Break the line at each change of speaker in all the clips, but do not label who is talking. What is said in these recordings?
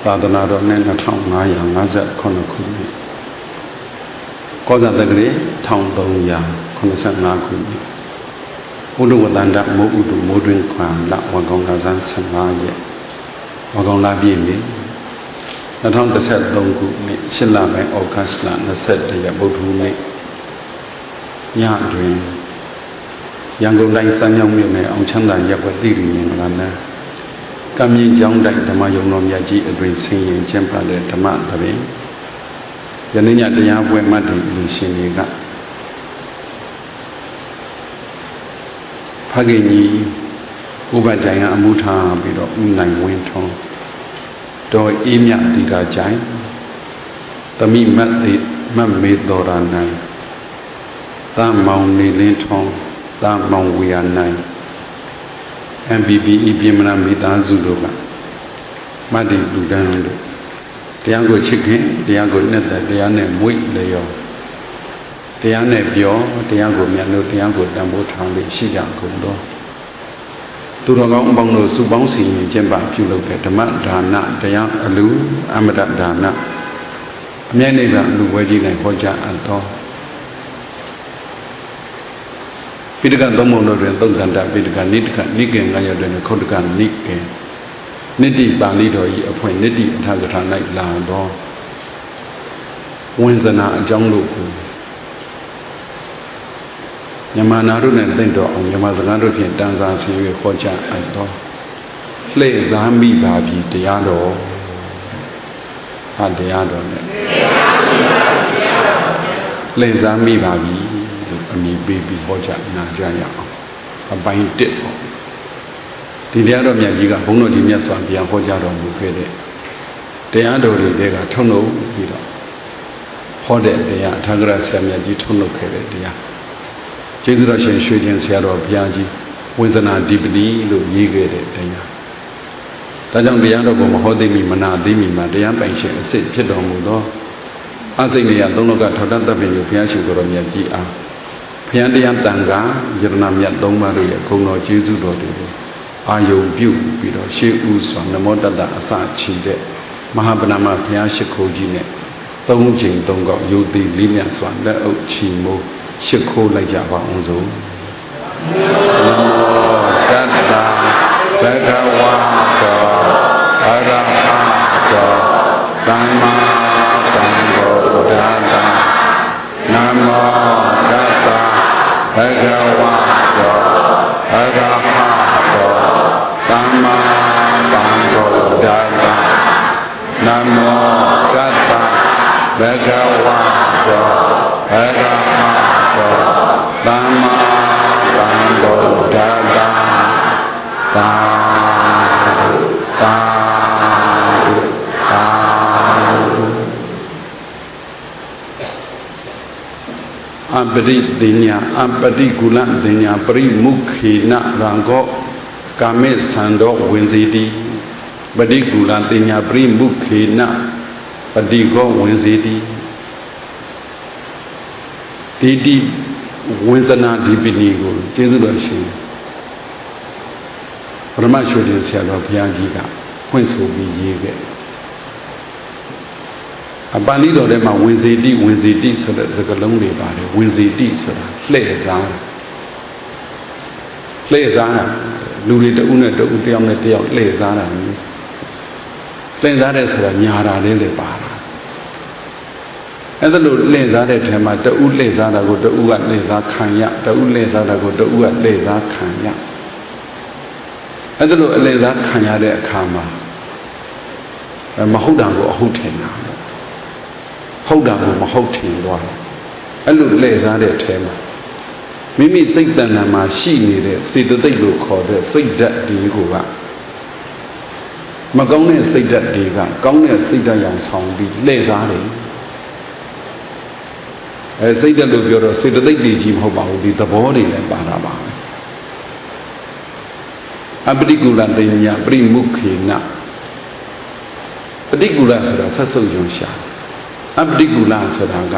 သာသနာတော်နဲ့2559ခုနှစ်ကောဇာတက္ကရာ1385ခုနှစ်ဘုဒ္ဓဝတ္တန္တမိုးဥတုမိုးတွင်ခွာလဝါကောင်လာဇန်15ရက်ဝါကောင်လာပြည့်နေ့2013ခုနှစ်8လပိုင်းဩဂတ်လ21ရက်ဗုဒ္ဓဟူးနေ့ညတွင်ရန်ကုန်တိုင်းစမ်းချောင်းမြို့နယ်အောင်ချမ်းသာရပ်ကွက်တိရိမင်္ဂလာနန်းကမြင့်ကျောင်းတိုက်ဓမ္မယုံတော်မြတ်ကြီးအတွင်ဆင်းရင်ကျင်းပတဲ့ဓမ္မတပင်ယနေ့ညတရားပွဲမှတ်တည်လူရှင်တွေကဖခင်ကြီးဥပဒိုင်အမှုထားပြီးတော့ဥနိုင်ဝင်းထွန်းတော်အေးမြတိတာကြိုင်သမိမတ်တိမတ်မေတော်ရနိုင်သမောင်နေလင်းထွန်းသမောင်ဝေယနိုင် MBBE ပြင်မနာမိသားစုတို့ကမတ္တိလူတန်းတို့တရားကိုချစ်ခင်တရားကိုနှစ်သက်တရားနဲ့မွေ့လျော်တရားနဲ့ပြောတရားကိုမြတ်လို့တရားကိုတန်ဖိုးထားလို့ရှိကြကုန်တော့သူတော်ကောင်းအပေါင်းတို့စုပေါင်းစီရင်ကျင့်ပပြုလုပ်တဲ့ဓမ္မဒါနတရားအလူအမတဒါနအမြဲတမ်းလူဝဲကြီးနဲ့ဟောကြားအပ်တော်ပိဋကသုံးပုံတို့တွင်သုတ်တန္တပိဋကနိဋ္ဌကနိကေငါရတွင်ခုတ်တကနိကေနိတိပါဠိတော်ဤအဖွင့်နိတိအထကထာ၌လာသောဝင်ဇနာအကြောင်းတို့ကိုညမနာတို့နဲ့တင့်တော်အောင်ညမစကားတို့ဖြင့်တန်စာဆင်း၍ခေါ်ကြအပ်သောလှည့်စားမိပါပြီတရားတော်ဟာတရားတော်နဲ့လှည့်စားမိပါပြီအမိပေးပြီးဟောကြားနာကြရအောင်အပိုင်း1ပေါ့ဒီတရားတော်မြတ်ကြီးကဘုန်းတော်ကြီးမြတ်စွာဘုရားဟောကြားတော်မူခဲ့တဲ့တရားတော်တွေကထုံးလို့ပြီးတော့ဟောတဲ့တရားထာဂရဆရာမြတ်ကြီးထုံးလို့ခဲ့တဲ့တရားကျေးဇူးတော်ရှင်ရွှေကျင်ဆရာတော်ဘုရားကြီးဝိဇ္ဇနာဓိပတိလို့ရေးခဲ့တဲ့တရားဒါကြောင့်တရားတော်ကိုမဟောသိမိမနာသိမိမှာတရားပိုင်ရှင်အစစ်ဖြစ်တော်မူသောအစိတ်နေရသုံးလောကထောက်တတ်တပ်ပင်ကိုဘုရားရှင်ကိုယ်တော်မြတ်ကြီးအားဘုရားတရားတန်ခါယရဏမြတ်၃ပါးတို့ရဲ့ဂုဏ်တော်ကျေးဇူးတော်တွေကိုအာယုံပြုပြီးတော့ရှေးဥစွာနမောတတ္တအစချီတဲ့မဟာဗန္ဓမဘုရားရှိခိုးကြီးနဲ့၃ချိန်၃ခေါက်ယုတ်တိလေးမြတ်စွာလက်အုပ်ချီမိုးရှိခိုးလိုက်ကြပါအောင်စို့နမောတတ္တဘဂဝါတောအရဟတောသမ္မာသမ္ဗုဒ္ဓတ္တနမောတတ္တဘဂဝါတောအရဟသမ္မာသမ္ဗုဒ္ဓတ္တနမောတတ္တဘဂဝါတောအရဟသမ္မာသမ္ဗုဒ္ဓတ္တသာသာသာအပရိသိညာအပရိကုလသိညာပရိမုခေနရံကောကာမေသံတော်ဝင်စီတိပရိကူလသိညာပရိမုခေနပတိကောဝင်စီတိဒီတိဝိဇ္ဇနာဓိပတိကိုကျေးဇူးတော်ရှင်ပရမရွှေတင်ဆရာတော်ဘုရားကြီးကဖွင့်ဆိုပြီးရေးခဲ့အပါဠိတော်ထဲမှာဝင်စီတိဆိုတဲ့စကားလုံးတွေပါတယ်ဝင်စီတိဆိုတာလှည့်စားတာလှည့်စားတာလူတွေတဦးနဲ့တဦးတယောက်နဲ့တယောက်လှည့်စားတာလှည့်စားတဲ့ဆိုတာညာတာလေးတွေပါတာအဲ့ဒါလို့လှည့်စားတဲ့ထဲမှာတဦးလှည့်စားတာကိုတဦးကလှည့်စားခံရတဦးလှည့်စားတာကိုတဦးကလှည့်စားခံရအဲ့ဒါလို့အလှည့်စားခံရတဲ့အခါမှာမဟုတ်တာကိုအဟုတ်ထင်တာဟုတ်တာကိုမဟုတ်ထင်သွားတယ်အဲ့လိုလှည့်စားတဲ့ထဲမှာမိမိစိတ်တဏ္ဍာမှာရှိနေတဲ့စေတသိက်လို့ခေါ်တဲ့စိတ်ဓာတ်တွေကိုကမကောင်းတဲ့စိတ်ဓာတ်တွေကကောင်းတဲ့စိတ်ဓာတ်ရောင်ဆောင်ပြီးလှည့်စားတယ်စိတ်ဓာတ်လို့ပြောတော့စေတသိက်တွေကြီးမဟုတ်ပါဘူးဒီသဘောတွေလည်းပါတာပါပဲအပတိကူလသိညာပရိမုခေနပတိကူလဆိုတာဆက်ဆုပ်ယွန်ရှာအပတိကူလဆိုတာက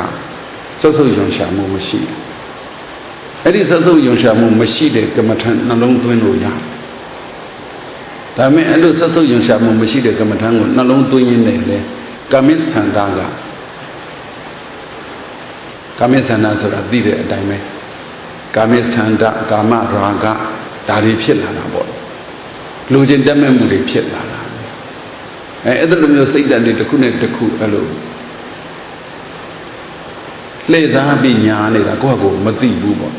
ဆက်ဆုပ်ယွန်ရှာမှုမရှိဘူးအဲ့ဒီဆက်ဆုပ်ယွန်ရှာမှုမရှိတဲ့ကမ္မထနှလုံးသွင်းလို့ရတယ် ဒါမဲ့အဲ့လိုဆက်ဆုပ်ယွန်ရှာမှုမရှိတဲ့ကမ္မထံကိုနှလုံးသွင်းရင်းနဲ့လေကာမိသန္တာကကာမိသန္တာဆိုတာသိတဲ့အတိုင်းပဲကာမိသန္တာကာမရာဂဒါတွေဖြစ်လာတာပေါ့လူချင်းတက်မဲ့မှုတွေဖြစ်လာတာအဲ့ဒါလိုမျိုးစိတ်ဓာတ်တွေတစ်ခုနဲ့တစ်ခုအဲ့လိုလှည့်စားပြီးညာနေတာကိုယ့်ဟာကိုယ်မသိဘူးပေါ့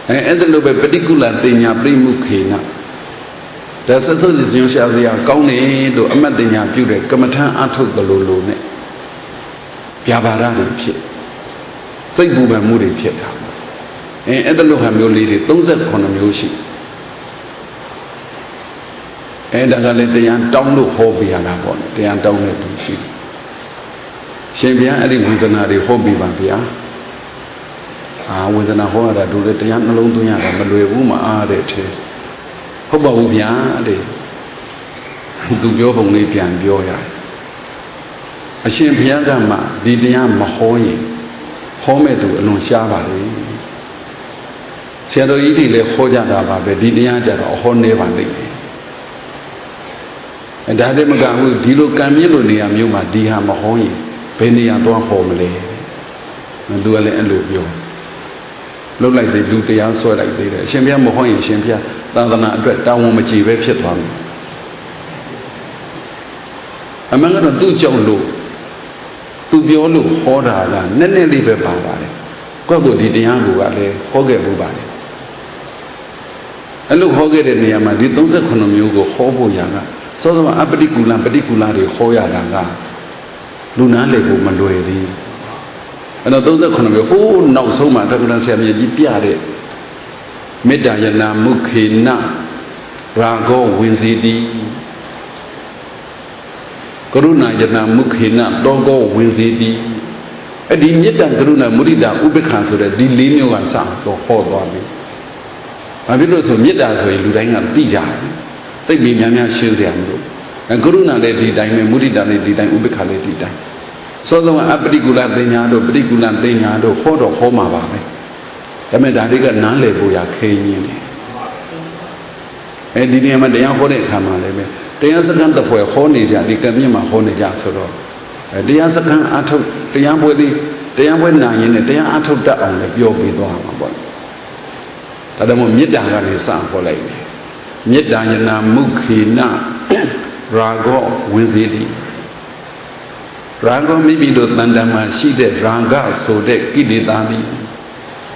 အဲ့ဒါလိုပဲပฏิကုလတင်ညာပြိမှုခေနဒါဆက်ဆုပ်စီစဉ်ရှာစရာကောင်းတယ်လို့အမတ်တင်ညာပြုတဲ့ကမ္မထံအထုတ်တယ်လို့နဲ့ဗျာပါဒတွေဖြစ်စိတ်ပူပန်မှုတွေဖြစ်တာအဲ့ဒါလိုဟာမျိုးလေးတွေ38မျိုးရှိအဲ့ဒါကလည်းတရားတောင်းလို့ဟောပြရတာပေါ့တရားတောင်းတဲ့သူရှိရှင်ဘုရားအဲ့ဒီဝေဒနာတွေဟောပြပါဗျာဝေဒနာဟောရတာတို့လည်းတရားနှလုံးသွင်းရတာမလွယ်ဘူးမအားတဲ့ထဲဟုတ်ပါဘူးဗျာတဲ့သူပြောပုံလေးပြန်ပြောရတယ်အရှင်ဘုရားကမှဒီတရားမဟောရင်ဟောမဲ့သူအလွန်ရှားပါလေဆရာတော်ကြီးတွေလည်းဟောကြတာပါပဲဒီတရားကြတော့ဟောနေပါလိမ့်မယ်ဒါတည်းမကဘူးဒီလိုကံမြင့်လို့နေရာမျိုးမှာဒီဟာမဟောရင်ဘယ်နေရာသွားဟောမလဲသူကလည်းအဲ့လိုပြောလှုပ်လိုက်သေးလူတရားဆွဲလိုက်သေးတယ်အရှင်ဘုရားမဟောရင်ရှင်ဘုရားသာသနာအတွက်တာဝန်မကြည့်ပဲဖြစ်သွားမယ်အမှန်ကတော့သူ့ကြောင့်လို့သူပြောလို့ဟောတာကနည်းနည်းလေးပဲပါပါတယ်ကိုယ့်ကိုဒီတရားကိုကလည်းဟောခဲ့မှုပါတယ်အဲ့လိုဟောခဲ့တဲ့နေရာမှာဒီ38မျိုးကိုဟောဖို့ရတာစောစောအပတိကူလပฏิကူလတွေဟောရတာကလူနာလေကိုမလွယ်သေးအဲ့တော့38မျိုးဟိုးနောက်ဆုံးမှာတက္ကသိုလ်ဆရာမြတ်ကြီးပြတဲ့မေတ္တာယနာမုခေနရာဂောဝင်စီတိကရုဏာယနာမုခေနတောဂောဝင်စီတိအဲ့ဒီမေတ္တာကရုဏာမုဒိတာဥပေက္ခဆိုတဲ့ဒီ၄မျိုးကစတော့ဟောသွားပြီဘာဖြစ်လို့ဆိုမေတ္တာဆိုရင်လူတိုင်းကသိကြတယ်သိပြီးများများရှင်းစရာမလိုကရုဏာလည်းဒီတိုင်းပဲမုဒိတာလည်းဒီတိုင်းဥပေက္ခလည်းဒီတိုင်းစောစောအပတိကူလသိညာတို့ပฏิကူလသိညာတို့ဟောတော့ဟောမှာပါပဲဒါပေမဲ့ဒါတွေကနားလည်ဖို့ရခဲရင်းတယ်အဲဒီနေရာမှာတရားဟောတဲ့အခါမှာလည်းပဲတရားစခန်းတစ်ဖွဲ့ဟောနေကြဒီကံမြင့်မှာဟောနေကြဆိုတော့တရားစခန်းအထုတ်တရားပွဲလေးတရားပွဲနာရင်လည်းတရားအထုတ်တတ်အောင်လည်းပြောပေးသွားမှာပေါ့ဒါတော့မေတ္တာကနေစဟောလိုက်တယ်မေတ္တာယနာမုခေနရာဂောဝင်စီတိရာဂောမိမိတို့တန်တမှာရှိတဲ့ရာဂဆိုတဲ့ကိလေသာသည်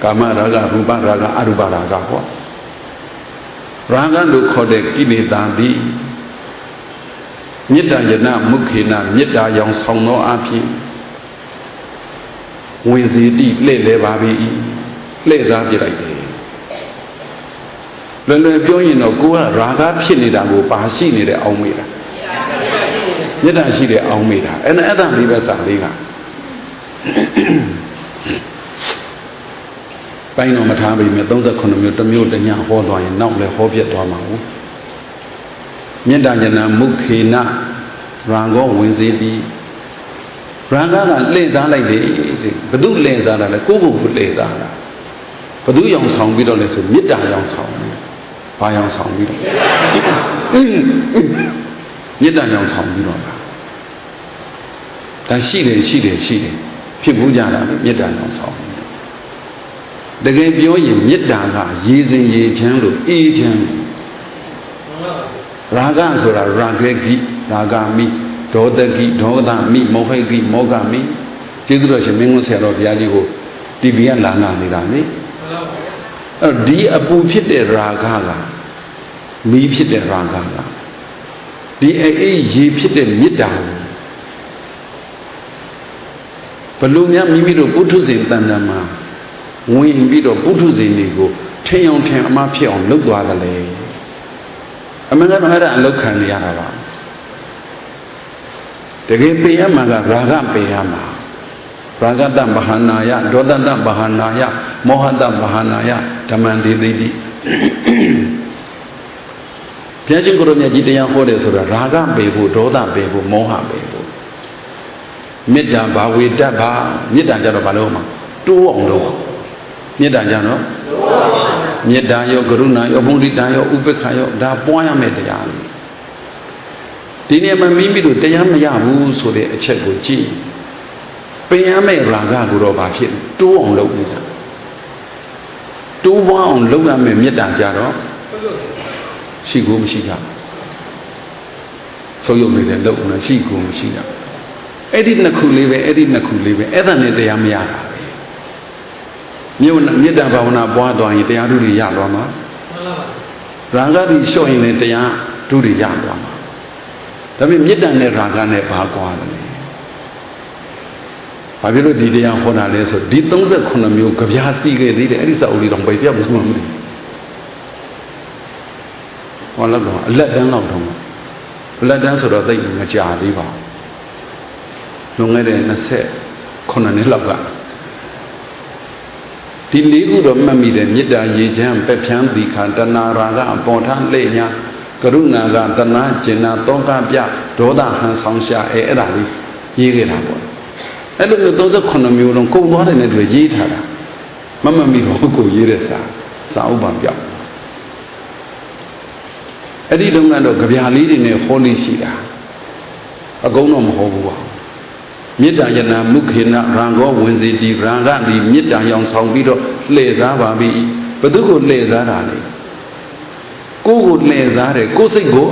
ကာမရာဂရူပရာဂအရူပရာဂဟောရာဂလို့ခေါ်တဲ့ကိလေသာသည်မေတ္တာယနာမုခေနမေတ္တာရောင်ဆောင်သောအဖြစ်ဝင်စီတိလှည့်လဲပါပြီလှည့်စားပြလိုက်တယ်လွယ်လွယ်ပြောရင်တော့ကိုကရာဂဖြစ်နေတာကိုပါရှိနေတဲ့အောင်းမေးတာမေတ္တာရှိတဲ့အောင်းမေးတာအဲ့ဒါလေးပဲစာလေးကပိုင်းတော့မထားပြီမြေ38မျိုးတစ်မျိုးတညဟောသွားရင်နောက်လည်းဟောပြတ်သွားမှာဘူးမေတ္တာယနာမုခေနရာဂောဝင်စေတိရာဂကလှည့်စားလိုက်တယ်ဘု து လှည့်စားတာလဲကိုယ့်ကိုယ်လှည့်စားတာဘု து ရောင်ဆောင်ပြီးတော့လဲဆိုမေတ္တာရောင်ဆောင်ဘာရောင်ဆောင်ပြီးတော့မေတ္တာရောင်ဆောင်ပြီးတော့ဒါရှိတယ်ဖြစ်ဘူးကြတာမေတ္တာရောင်ဆောင်တကယ်ပြောရင်မေတ္တာကရေစဉ်ရေချမ်းလို့အေးချမ်းရာဂဆိုတာရာဂေကိရာဂမိဒေါသကိဒေါသမိမောဟကိမောဟမိကျေးဇူးတော်ရှင်မင်းကုန်းဆရာတော်ဘုရားကြီးကိုတီဗီကလာနာနေတာလေအဲ့ဒီအပူဖြစ်တဲ့ရာဂကမီးဖြစ်တဲ့ရာဂကဒီအေးရေဖြစ်တဲ့မေတ္တာဘလို့များမိမိတို့ပုထုဇဉ်တန်တမှာဝင်ပြီးတော့ပုထုဇဉ်တွေကိုထင်အောင်ထင်အမှားဖြစ်အောင်လုပ်သွားတယ်လေအမှန်ကတော့အဲ့ဒါအလောက်ခံနေရတာပါတကယ်ပင်ရမှာကရာဂပင်ရမှာရာဂတမဟာနာယဒေါသတမဟာနာယမောဟတမဟာနာယဓမ္မံဒေသိတိဘုရားရှင်ကိုရောမြတ်ကြီးတရားဟောတယ်ဆိုတာရာဂပင်ဖို့ဒေါသပင်ဖို့မောဟပင်ဖို့မေတ္တာဘာဝေတ္တဘာမေတ္တာကြတော့ဘာလို့မှာတိုးအောင်လို့မေတ္တာကြတော့ မေတ္တာရောကရုဏာရောမုဒိတာရောဥပေက္ခရောဒါပွားရမယ်တရားလေဒီနေ့မှမိမိတို့တရားမရဘူးဆိုတဲ့အချက်ကိုကြည့်ပင်ရမယ့်ရာဂကိုတော့ဘာဖြစ်တိုးအောင်လုပ်နေတာတိုးပွားအောင်လုပ်ရမယ်မေတ္တာကြတော့ရှိကိုမရှိတာဆုံးယုံနေတဲ့လုပ်နေရှိကိုမရှိတာအဲ့ဒီနှစ်ခုလေးပဲအဲ့ဒါနဲ့တရားမရတာပဲမေတ္တာဘာဝနာပွားသွားရင်တရားဓုတွေရသွားမှာရာဂတွေလျှော့ရင်လည်းတရားဓုတွေရသွားမှာဒါပေမဲ့မေတ္တာနဲ့ရာဂနဲ့ဘာကွာလဲဘာဖြစ်လို့ဒီတရားဟောတာလဲဆိုဒီ38မျိုးကြပြားစီးခဲ့သေးတယ်အဲ့ဒီစာအုပ်လေးတော့ပဲပြတ်ဘူးမှမသိဟောတော့အလက်တန်းလောက်တော့အလက်တန်းဆိုတော့သိမကြသေးပါဘူးလွန်ခဲ့တဲ့29နှစ်လောက်ကဒီလေးခုတော့မှတ်မိတယ်မေတ္တာရေချမ်းပက်ဖြန်းသီခာတဏှာရာဂအပေါ်ထလှည့်ညာကရုဏာကတဏှာကျင်နာတောကပြဒေါသဟန်ဆောင်ရှာအဲ့ဒါလေးရေးခဲ့တာပေါ့အဲ့လိုမျိုး38မျိုးလုံးကုန်သွားတယ်နဲ့တူရေးထားတာမမှတ်မိတော့ကိုရေးတဲ့စာဥပ္ပံပြောက်အဲ့ဒီတုန်းကတော့ကြပြာလေးတွေနဲ့ဟောလေးရှိတာအကုန်တော့မဟောဘူးပါမေတ္တာယနာမုခေနရံကောဝင်စီတီရံကဒီမေတ္တာရောင်ဆောင်ပြီးတော့လှည့်စားပါပြီဘယ်သူကိုလှည့်စားတာလဲကိုယ်ကိုလှည့်စားတယ်ကိုယ်စိတ်ကို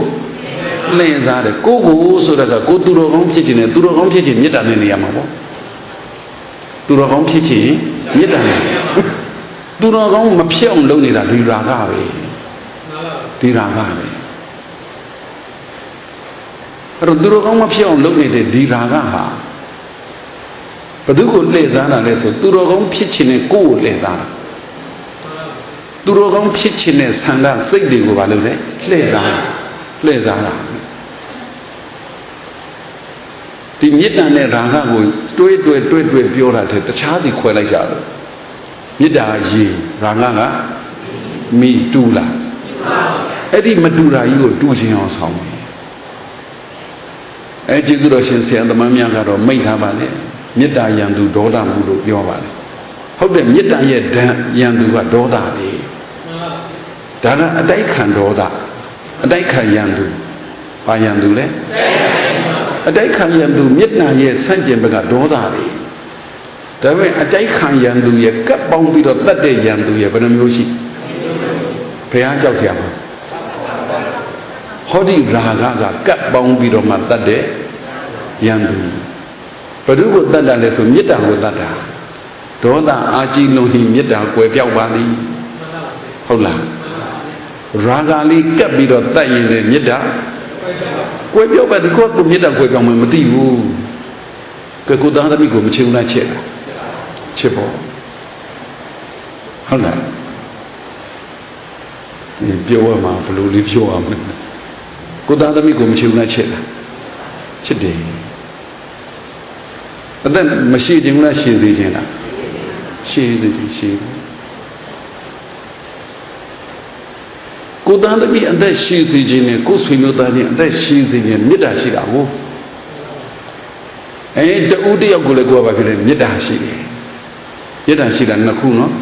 လှည့်စားတယ်ကိုယ်ကိုဆိုတာကကိုယ်သူတော်ကောင်းဖြစ်ခြင်းနဲ့သူတော်ကောင်းဖြစ်ခြင်းမေတ္တာနဲ့နေရမှာပေါ့သူတော်ကောင်းဖြစ်ခြင်းမေတ္တာနဲ့သူတော်ကောင်းမဖြစ်အောင်လုပ်နေတာဒီရာဂပဲဒီရာဂပဲအဲ့တော့သူတော်ကောင်းမဖြစ်အောင်လုပ်နေတဲ့ဒီရာဂဟာဘယ်သူကိုလှည့်စားတာလဲဆိုသူတော်ကောင်းဖြစ်ခြင်းနဲ့ကိုယ်ကိုလှည့်စားတာသူတော်ကောင်းဖြစ်ခြင်းနဲ့ဆန္ဒစိတ်တွေကိုဘာလုပ်လဲလှည့်စားတာဒီမေတ္တာနဲ့ရာဂကိုတွဲပြောတာတဲ့တခြားစီခွဲလိုက်ကြတယ်မေတ္တာရေရာဂကမိတူလာအဲ့ဒီမတူတာကြီးကိုတူခြင်းအောင်ဆောင်တယ်အဲကျေးဇူးတော်ရှင်ဆရာသမားများကတော့မိတ်ထားပါလေမေတ္တာယံသူဒေါသမှုလို့ပြောပါလေဟုတ်တယ်မေတ္တာရဲ့ဓာတ်ယံသူကဒေါသလေဒါကအတိုက်ခံဒေါသအတိုက်ခံယံသူဘာယံသူလဲအတိုက်ခံယံသူမေတ္တာရဲ့ဆန့်ကျင်ဘက်ကဒေါသလေဒါပေမဲ့အတိုက်ခံယံသူရဲ့ကပ်ပေါင်းပြီးတော့တတ်တဲ့ယံသူရဲ့ဘယ်နှမျိုးရှိဘုရားကြောက်ကြပါဟောဒီရာဂကကပ်ပေါင်းပြီးတော့မှတတ်တဲ့ယံသူဘယ်သူကိုတတ်တာလဲဆိုမေတ္တာကိုတတ်တာဒေါသအာကြီးလုံးဟိမေတ္တာကွယ်ပြောက်ပါသည်ဟုတ်လားရာဂလေးကပ်ပြီးတော့တတ်ရင်လည်းမေတ္တာကွယ်ပြောက်ပါဒီကောမေတ္တာကွယ်ပြောက်မှမသိဘူးကဲကိုသားသမီးကိုမချေဘူးလားချက်လားချက်ပေါ့ဟုတ်လားပြောရမှာဘယ်လိုလေးပြောရမလဲကိုသားသမီးကိုမချေဘူးလားချက်လားချက်တယ်အသက်မရှိခြင်းလားရှည်သေးခြင်းလားရှည်သေးတယ်ရှည်ကိုသားသမီးအသက်ရှည်စေခြင်းနဲ့ကိုဆွေမျိုးသားချင်းအသက်ရှည်စေခြင်းမေတ္တာရှိတာဟုတ်တူတယောက်ကိုလည်းကိုယ်ကဘာဖြစ်လဲမေတ္တာရှိတယ်မေတ္တာရှိတာနှစ်ခုနော်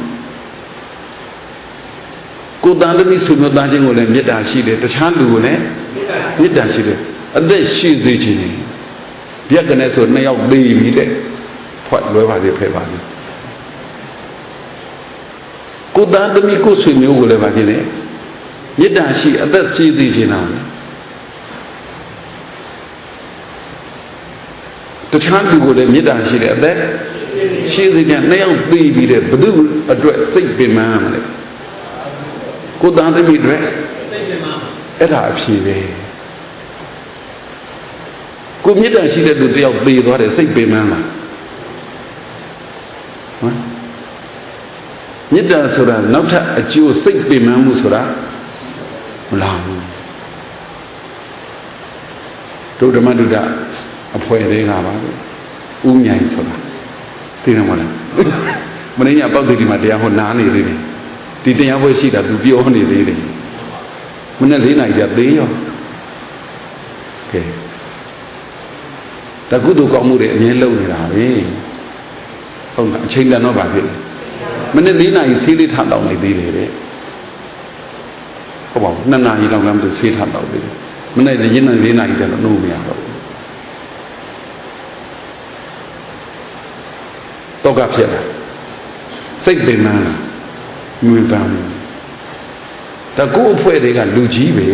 ကိုသားသမီးဆွေမျိုးသားချင်းကိုလည်းမေတ္တာရှိတယ်တခြားလူကိုလည်းမေတ္တာရှိတယ်အသက်ရှည်စေခြင်းနဲ့ပြက်ကနေဆိုနှစ်ယောက်သေးပြီတဲ့ဖွက်လွဲပါသေးဖဲပါသေးကိုသားသမီးကိုဆွေမျိုးကိုလည်းဘာဖြစ်လဲမေတ္တာရှိအသက်ရှည်စေခြင်းလားတခြားလူကိုလည်းမေတ္တာရှိတယ်အသက်ရှည်စေခြင်းနှစ်ယောက်သေးပြီတဲ့ဘု து အတွက်စိတ်ပင်ပန်းရမလဲကိုသားသမီးအတွက်အဲ့ဒါအဖြေပဲကိုမေတ္တာရှိတဲ့သူတယောက်သေသွားတယ်စိတ်ပင်ပန်းလားဟမ်မေတ္တာဆိုတာနောက်ထပ်အကျိုးစိတ်ပင်ပန်းမှုဆိုတာမလားဘူးဒုဓမ္မဒုဒအဖွဲတွေကပါပဲဥမြိုင်ဆိုတာသိတယ်မလားမင်းညာပေါ့စိတ်ဒီမှာတရားဟောနားနေသေးတယ်ဒီတရားပွဲရှိတာသူပြောနေသေးတယ်မနေ့၄နာရီကျသေးရောကဲတကုသိုလ်ကောင်းမှုတွေအမြဲလုပ်နေတာပဲဟုတ်လားအချိန်တန်တော့ပါဖြစ်မနေ့၄နာရီဆေးလေးထတောင်းနေသေးတယ်တဲ့ ဟုတ်ပါဘူး2 နာရီလောက်လည်းမသိဆေးထတော့ပြီမနေ့ကရင်းနေ4 နာရီတည်းတော့နှုတ်မရတော့ဘူးတော့ကဖြစ်လာစိတ်ပင်ပန်းလာငွေပန်းတကူအဖွဲတွေကလူကြီးပဲ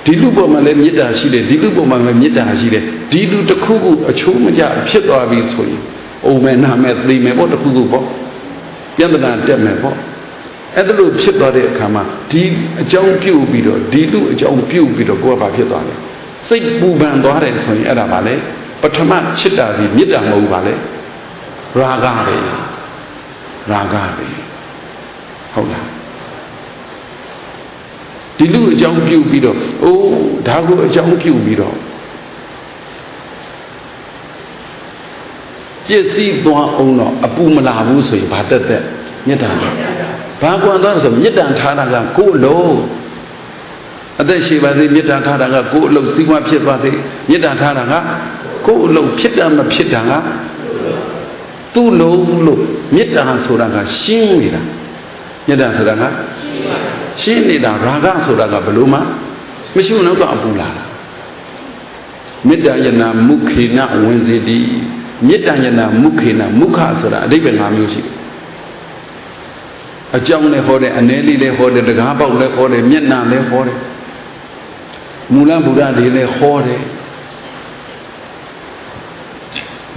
ဒီလူပေါ်မှာလည်းမေတ္တာရှိတယ်ဒီလူပေါ်မှာလည်းမေတ္တာရှိတယ်ဒီလူတစ်ခုခုအချိုးမကျဖြစ်သွားပြီဆိုရင်အုံမဲ့နာမဲ့သိမယ်ပေါ့တစ်ခုခုပေါ့ပြဿနာတက်မယ်ပေါ့အဲ့ဒါလို့ဖြစ်သွားတဲ့အခါမှာဒီအကြောင်းပြုတ်ပြီးတော့ဒီလူအကြောင်းပြုတ်ပြီးတော့ကိုယ်ကဘာဖြစ်သွားလဲစိတ်ပူပန်သွားတယ်ဆိုရင်အဲ့ဒါပါလေပထမချစ်တာဒီမေတ္တာမဟုတ်ပါလေရာဂပဲရာဂပဲဟုတ်လားဒီလူအကြောင်းပြုပြီးတော့အိုးဒါကိုအကြောင်းပြုပြီးတော့ပြည့်စည်သွားအောင်တော့အပူမလာဘူးဆိုရင်ဘာတက်တက်မေတ္တာဘာကွန်တော့ဆိုမေတ္တာထားတာကကိုယ်လုံးအသက်ရှိပါစေမေတ္တာထားတာကကိုယ်အလုပ်စီးပွားဖြစ်သွားစေမေတ္တာထားတာကကိုယ်အလုပ်ဖြစ်တာမဖြစ်တာကသူ့လုံးလို့မေတ္တာဆိုတာကရှင်းနေတာမေတ္တာဆိုတာကရှင်းနေတာရာဂဆိုတာကဘလို့မှမရှိဘူးတော့အပူလာတာမေတ္တာယနာမုခေနဝင်စေတိမေတ္တာယနာမုခေနမုခဆိုတာအဓိပ္ပာယ် 5 မျိုးရှိတယ်အကြောင်းလည်းဟောတယ်အနေလေးလည်းဟောတယ်တကားပေါက်လည်းဟောတယ်မျက်နှာလည်းဟောတယ်မူလဗုဒ္ဓတွေလည်းဟောတယ်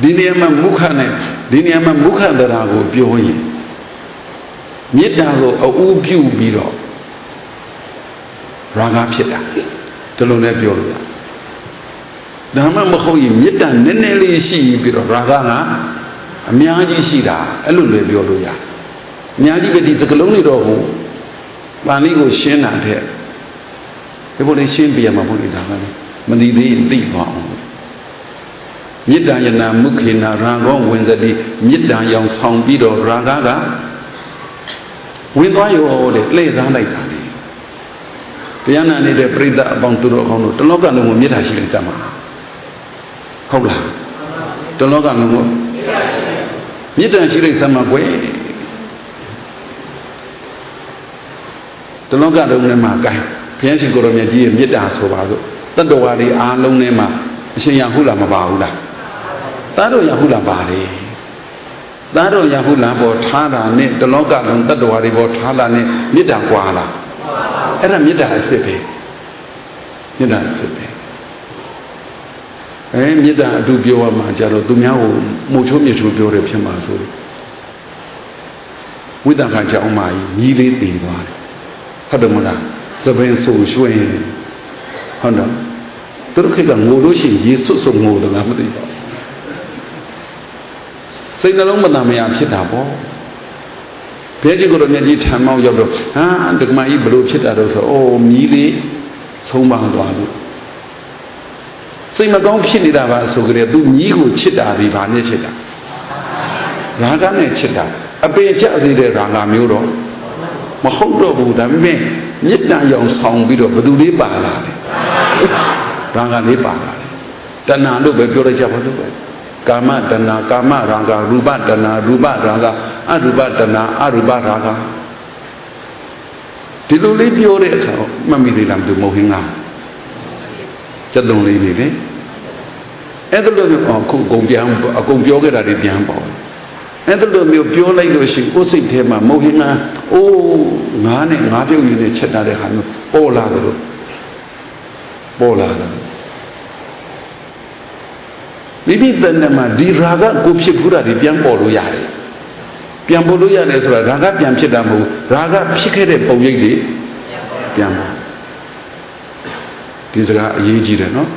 ဒီနေရာမှာမုခနဲ့ဒီနေရာမှာမုခတရားကိုပြောရင်မေတ္တာကိုအဥပြုပြီးတော့ရာဂဖြစ်တာဒီလိုနဲ့ပြောလို့ရဒါမှမဟုတ်ရင်မေတ္တာနည်းနည်းလေးရှိပြီးတော့ရာဂကအများကြီးရှိတာအဲ့လိုလည်းပြောလို့ရအများကြီးပဲဒီစကလုံးတွေတော့ဟိုပါဠိကိုရှင်းတာတဲ့ဒီလိုလေးရှင်းပြရမှာမဟုတ်ဘူးဒါကလည်းမသိသေးရင်သိပါအောင်မေတ္တာယနာမုခေနာရာဂောဝင်စတိမေတ္တာရောင်ဆောင်ပြီးတော့ရာဂကဝင်သွားရောတဲ့လှည့်စားလိုက်တာလေတရားနာနေတဲ့ပြိဿအပေါင်းသူတော်ကောင်းတို့တလောကလုံးကိုမေတ္တာရှိလိုက်ကြမှာဟုတ်လားတလောကလုံးကိုမေတ္တာရှိလိုက်စမ်းမှာကွယ်တလောကလုံးထဲမှာကိုင်းဘုရားရှင်ကိုရောမြတ်ကြီးရဲ့မေတ္တာဆိုပါစို့တတ္တဝါတွေအားလုံးထဲမှာအရှင်ရဟုလားမပါဘူးလားသားတော်ရဟုလားပါတယ်သားတော်ရဟုလားပေါ်ထားတာနဲ့တလောကလုံးတတ္တဝါတွေပေါ်ထားတာနဲ့မေတ္တာကွာလားအဲ့ဒါမေတ္တာအစစ်ပဲမေတ္တာအစစ်ပဲမေတ္တာအတူပြောရမှာကြတော့သူများကိုမှုချိုးမြေချိုးပြောတယ်ဖြစ်မှာဆိုဝိသခါကြောင့်မှညီးလေးတည်သွားတယ်ဟုတ်တယ်မလားသပင်ဆူရွှင်ဟုတ်တော့သူတို့ခေတ်ကငိုလို့ရှိရင်ရေဆွတ်ဆွတ်ငိုတယ်လားမသိပါဘူးစိတ်နှလုံးမသာမယာဖြစ်တာပေါ့ဘုရားကြီးကိုယ်တော်မြတ်ကြီးထံမောက်ရောက်တော့ဟာဒကမကြီးဘလို့ဖြစ်တာတော့ဆိုအိုးမြည်လေးဆုံးမသွားလို့စိတ်မကောင်းဖြစ်နေတာပါဆိုကြတဲ့သူမြည်ကိုချစ်တာဒီဘာနဲ့ချစ်တာရာဂနဲ့ချစ်တာအပင်ကျစေတဲ့ရာဂမျိုးတော့မဟုတ်တော့ဘူးဒါပေမဲ့မေတ္တာရောင်ဆောင်ပြီးတော့ဘယ်သူလေးပါလာလဲရာဂလေးပါလာတယ်တဏှာလို့ပဲပြောလိုက်ကြပါလို့ပဲကာမတဏှာကာမရာဂရူပတဏှာရူပရာဂအရူပတဏှာအရူပရာဂဒီလိုလေးပြောတဲ့အခါမှတ်မိသေးလားမသိမဟုတ်ဟင်းငါစက်တုံလေးနေလေအဲ့ဒါလို့အခုအကုန်ပြောခဲ့တာတွေပြန်ပေါ့အဲ့ဒါလိုမျိုးပြောလိုက်လို့ရှိရင်ကိုယ်စိတ်ထဲမှာမဟုတ်ဟင်းငါအိုးငါနဲ့ငါပြုတ်ရည်နဲ့ချက်တာတဲ့ဟာမျိုးပေါ်လာတယ်လို့ပေါ်လာတယ်မိမိတဏ္ဍမှာဒီရာဂကိုဖြစ်ခူးတာဒီပြန်ပေါ်လို့ရတယ်ပြန်ပေါ်လို့ရတယ်ဆိုတာရာဂပြန်ဖြစ်တာမဟုတ်ရာဂဖြစ်ခဲ့တဲ့ပုံရိပ်တွေပြန်ပေါ်ဒီစကားအရေးကြီးတယ်နော်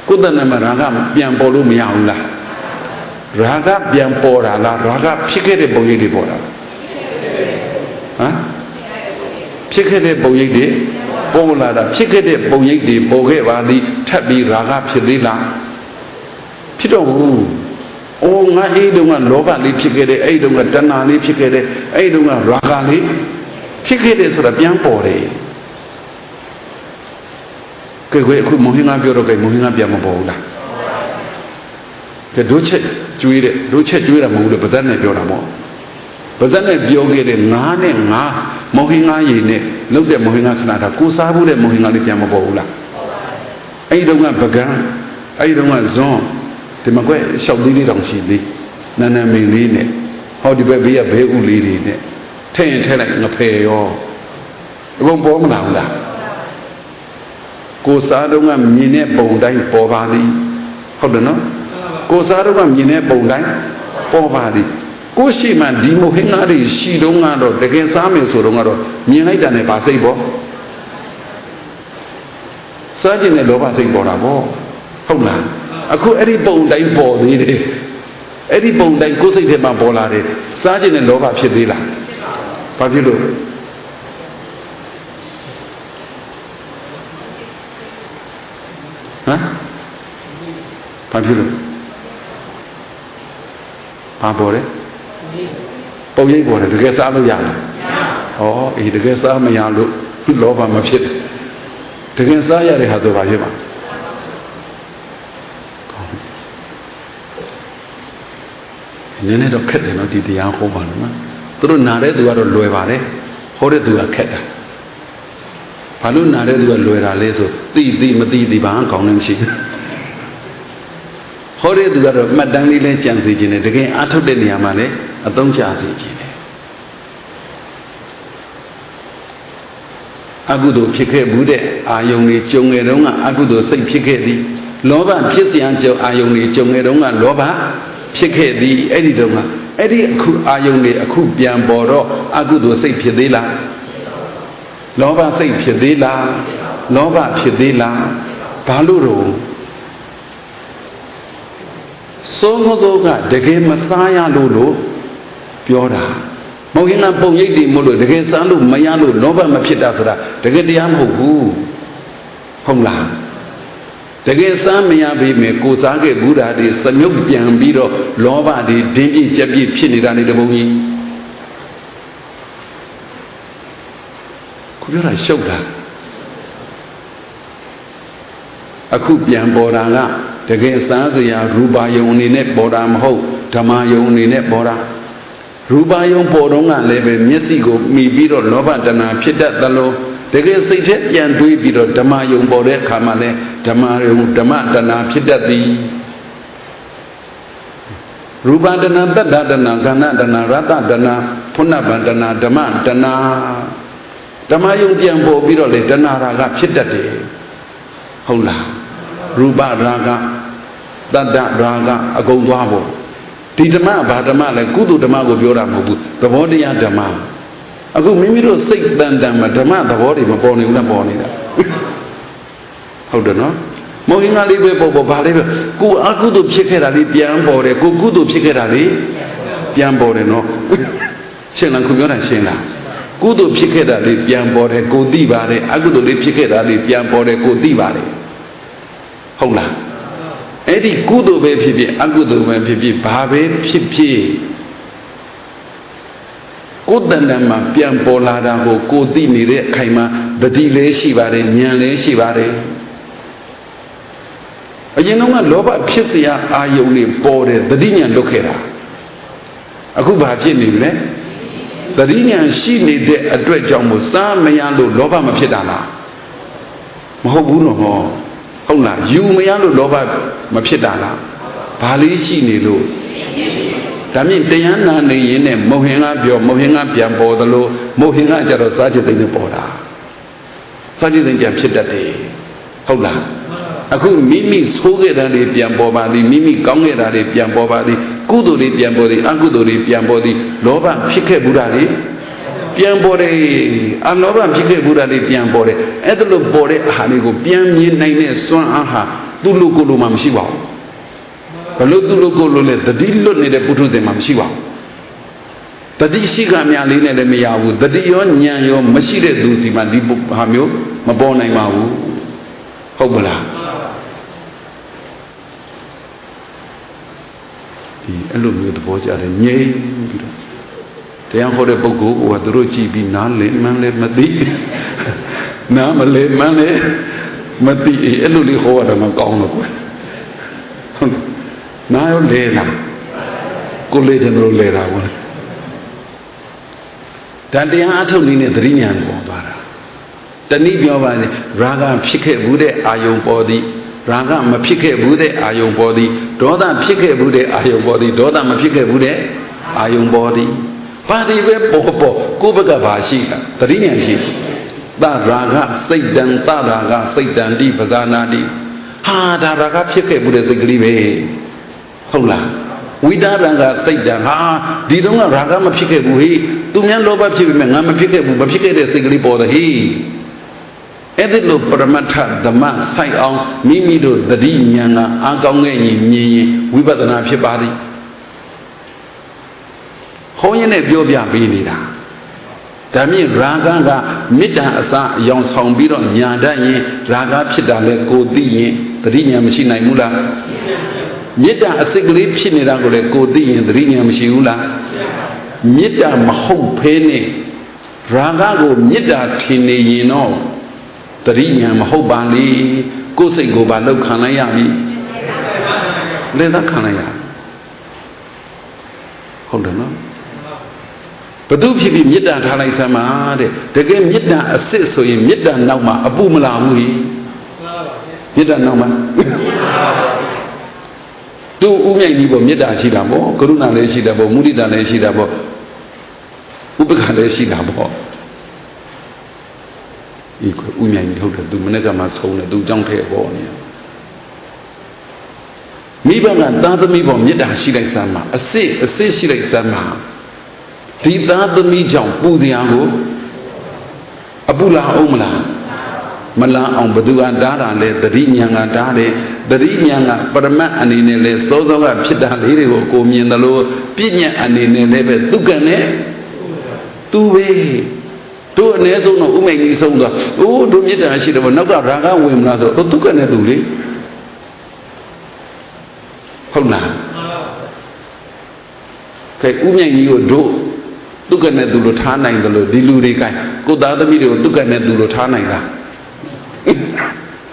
ကိုယ်တဏ္ဍမှာရာဂပြန်ပေါ်လို့မရဘူးလားရာဂပြန်ပေါ်တာလားရာဂဖြစ်ခဲ့တဲ့ပုံရိပ်တွေပေါ်တာဟမ်ဖြစ်ခဲ့တဲ့ပုံရိပ်တွေပေါ်လာတာဖြစ်ခဲ့တဲ့ပုံရိပ်တွေပေါ်ခဲ့ပါသည်ထပ်ပြီးရာဂဖြစ်သေးလားဖြစ်တော့ဘူးအိုးငါအဲ့တုန်းကလောဘလေးဖြစ်ခဲ့တယ်အဲ့တုန်းကတဏှာလေးဖြစ်ခဲ့တယ်အဲ့တုန်းကရာဂလေးဖြစ်ခဲ့တယ်ဆိုတာပြန်ပေါ်တယ်ကဲအခုမုံဟင်းငါပြောတော့ကဲမုံဟင်းငါပြန်မပေါ်ဘူးလားကဲဒုချက်ကျွေးတဲ့ဒုချက်ကျွေးတာမဟုတ်ဘူးလေပါဇက်နဲ့ပြောတာပေါ့ပါ Bazane Biogate, Nane, Nga, Mohinga Yene, look at Mohinga Sanata, Kusabu, the Mohinga Yamabola. I don't want Bagan, I don't want Zone, the Magwe shall lead it on Chili, Nana Meline, how do you be a baby leading it? Telling a pay or it won't bomb now. Kosadunga Mine Bondai Povadi, hold on, Kosadunga Mine Bondai Povadi. Koshima Dimo Hinari, she don't know against Army Sorongaro, Minai than a Pasebo. Sergeant and Loba say Borabo. Hold on. I could any Bondai Body. Any Bondai Cosima Bolare, Sergeant and Loba Chedila. Pavilo. Huh? Pavilo. Pabore? Poye bore, the guess out of Yana. Oh, he the guess out of Mayalu, Lova Mafit. The guess I had the Vajima. And then it occurred to not the young woman. Through Nare to a Luevare, hold it to a cat. Palu Nare to a Luera Leso, the Madi the Ban Conan. Hore to the Madame Chancy in it again, Atodenia Mane, a don't charge it. Agudo Pike Bude, Ayoni Chongeronga, Agudo say Pikedi, Loba Pisianjo, Ayoni Chongeronga, Loba, Pikedi, Edidoma, Edi Ayoni, Akubian Boro, Agudo say Piedila, Loba say Piedila, Loba Piedila, Paluro. So Mozoga, the game Messiah Lulu, Pioda. Mohina Boyedi Mulu, the game Salu, Mayalu, Nova Mapitafra, the Gediam Hu Homla. The game Samiabi, Kusage, Buddha, the Samuk Biambiro, Lova, the Dingy Jabi Pinidani the Bogi. Could you write Shoga? Akubian Boranga. The game Sanzia, Ruba Yoni net Bodam Ho, Tama Yoni net Bora. Ruba Yon Bodonga leve, Messigo, me biro, Nova Dana, Pita Dalo. The game State Yan Dui biro, Tama Yon Bode, Kamale, Tamayo, Tama Dana, Pita di Ruba Dana, Dana, Gana, Dana, Rata, Dana, Punaba Dana, Dama, Dana, Tamayo Yambo biro, Dana Raga, Pita de Hola. Ruba Raga, Dada Raga, Agondwabo. Tidama, Badama, like Kudu Damago Bioramu, the body and Dama. I go Mimiro sick than Dama, Dama, the body, my bony, una bony. Hold on, Mohina Libe Bobo Bale, go Akudu Chikerali, Piambore, go Kudu Chikerali, Piambore, no. Shena Kumura Shena. Kudu Chikerali, Piambore, go Divare, Agudu Chikerali, Piambore, go Divare. Hola. Eddie Kudo baby, Agudo baby, Babe, Pipi. Good than them, Piampola, who could dinner, Kaima, the delay Shivare, Nyale Shivare. You know, Loba Pisia are only boarded, the Dinian Lokera. Akuba Jimmy, the Dinian she needed a dread jumbo, Sam Mayalo, Loba Mapidana. Mahobuno more. Hola, you may Loba Mapidana. Palishi Nilo. Tamin Diana Nene, Mohina, your Mohina Piambo, the low, Mohina Jaro Sajid in the border. Sajid in Japchita day. Hola. Aku Mimi Soge than the Piambobadi, Mimi Konge than the Piambobadi, Kuduri Piambodi, Anguduri Piambodi, Loba Pike Budari, Piambore, Alova Pike Budari Piambore, Edlo Bore, Hanigo, Piami Nine Swan Aha, Dulukulu Mamshiwa. Palutulukulu, the Dillo need a Putu de Mamshiwa. The Dishika Mialina de Miawu, the Dion Nyanyo, Mashire Dusi, Madibu Hamio, Mabona Mau, Hobula. The alumni voice are a nye. They are for a bogo or the rochi be non let man let Mati. Namale Mane Mati, Eluli Howard among Gong. Now, Lena, go later, no later. ဒါတရားအထုတ်နေတဲ့သတိဉာဏ်ပေါ်သွားတာတနည်းပြောပါလေရာဂဖြစ်ခဲ့ဘူးတဲ့အာယုံပေါ်သည်ရာဂမဖြစ်ခဲ့ဘူးတဲ့အာယုံပေါ်သည်ဒေါသဖြစ်ခဲ့ဘူးတဲ့အာယုံပေါ်သည်ဒေါသမဖြစ်ခဲ့ဘူးတဲ့အာယုံပေါ်သည်ပါတိပဲပေါ်ကိုယ့်ဘက်ကဘာရှိတာသတိဉာဏ်ရှိသရာဂစိတ်တံသရာဂစိတ်တံတိပဇာနာတိဟာဒါရာဂဖြစ်ခဲ့ဘူးတဲ့စိတ်ကလေးပဲဟုတ်လားဝိတာရံကစိတ်တံဟာဒီတော့ကရာဂမဖြစ်ခဲ့ဘူးဟိသူများလောဘဖြစ်ပြီမဲ့ငါမဖြစ်ခဲ့ဘူးမဖြစ်ခဲ့တဲ့စိတ်ကလေးပေါ်တယ်ဟိအဲ့ဒီလိုပရမတ္ထဓမ္မဆိုင်အောင်မိမိတို့သတိဉာဏ်ကအားကောင်းခဲ့ရင်မြင်ရင်ဝိပဿနာဖြစ်ပါသည်ဟောရင်နဲ့ပြောပြပေးနေတာဒါမြင့်ရာဂကမေတ္တာအစအယောင်ဆောင်ပြီးတော့ညာတတ်ရင်ရာဂဖြစ်တာလဲကိုသိရင်သတိဉာဏ်မရှိနိုင်ဘူးလားမေတ္တာအစစ်ကလေးဖြစ်နေတာကိုလည်းကိုသိရင်သတိဉာဏ်မရှိဘူးလားမေတ္တာမဟုတ်ဖဲနဲ့ရာဂကိုမေတ္တာထင်နေရင်တော့သတိဉာဏ်မဟုတ်ပါလေကိုယ်စိတ်ကိုပါလောက်ခံလိုက်ရပြီလေသာခံလိုက်ရဟုတ်တယ်နော်ဘု து ဖြစ်ဖြစ်မေတ္တာထားလိုက်စမ်းပါတဲ့တကယ်မေတ္တာအစစ်ဆိုရင်မေတ္တာနောက်မှာအပူမလာဘူးဟိမေတ္တာနောက်မှာသူဥမြိုက်ကြီးပေါ့မေတ္တာရှိတာပေါ့ကရုဏာလည်းရှိတာပေါ့မုဒိတာလည်းရှိတာပေါ့ဥပက္ခလည်းရှိတာပေါ့ဒီဥမြိုက်ကြီးဟုတ်တယ်သူမနေ့ကမှဆုံးတယ်သူကြောင့်ထဲပေါ်နေမိဘကသားသမီးပေါ်မေတ္တာရှိလိုက်စမ်းပါအစစ်ရှိလိုက်စမ်းပါဒီသားသမီးကြောင့်ပူစရာကိုအပူလာအောင်မလားမလာအောင်ဘသူကတားတာလဲသတိဉာဏ်ကတားတယ်သတိဉာဏ်ကပရမတ်အနေနဲ့လဲစောစောကဖြစ်တာလေးတွေကိုကိုမြင်တယ်လို့ပြဉ္ညာအနေနဲ့လည်းပဲသူကနဲ့သူပဲတို့အ ਨੇ ဆုံးတော့ဥမိတ်ကြီးဆုံးတော့အိုးတို့မေတ္တာရှိတယ်ဗောနောက်ကရာဂဝင်မလားဆိုတော့သူကနဲ့သူလေဟုတ်လားကဲဥမြိုက်ကြီးကိုတို့သူကနဲ့သူလိုထားနိုင်တယ်လို့ဒီလူတွေကကိုသားသမီးတွေကိုသူကနဲ့သူလိုထားနိုင်လား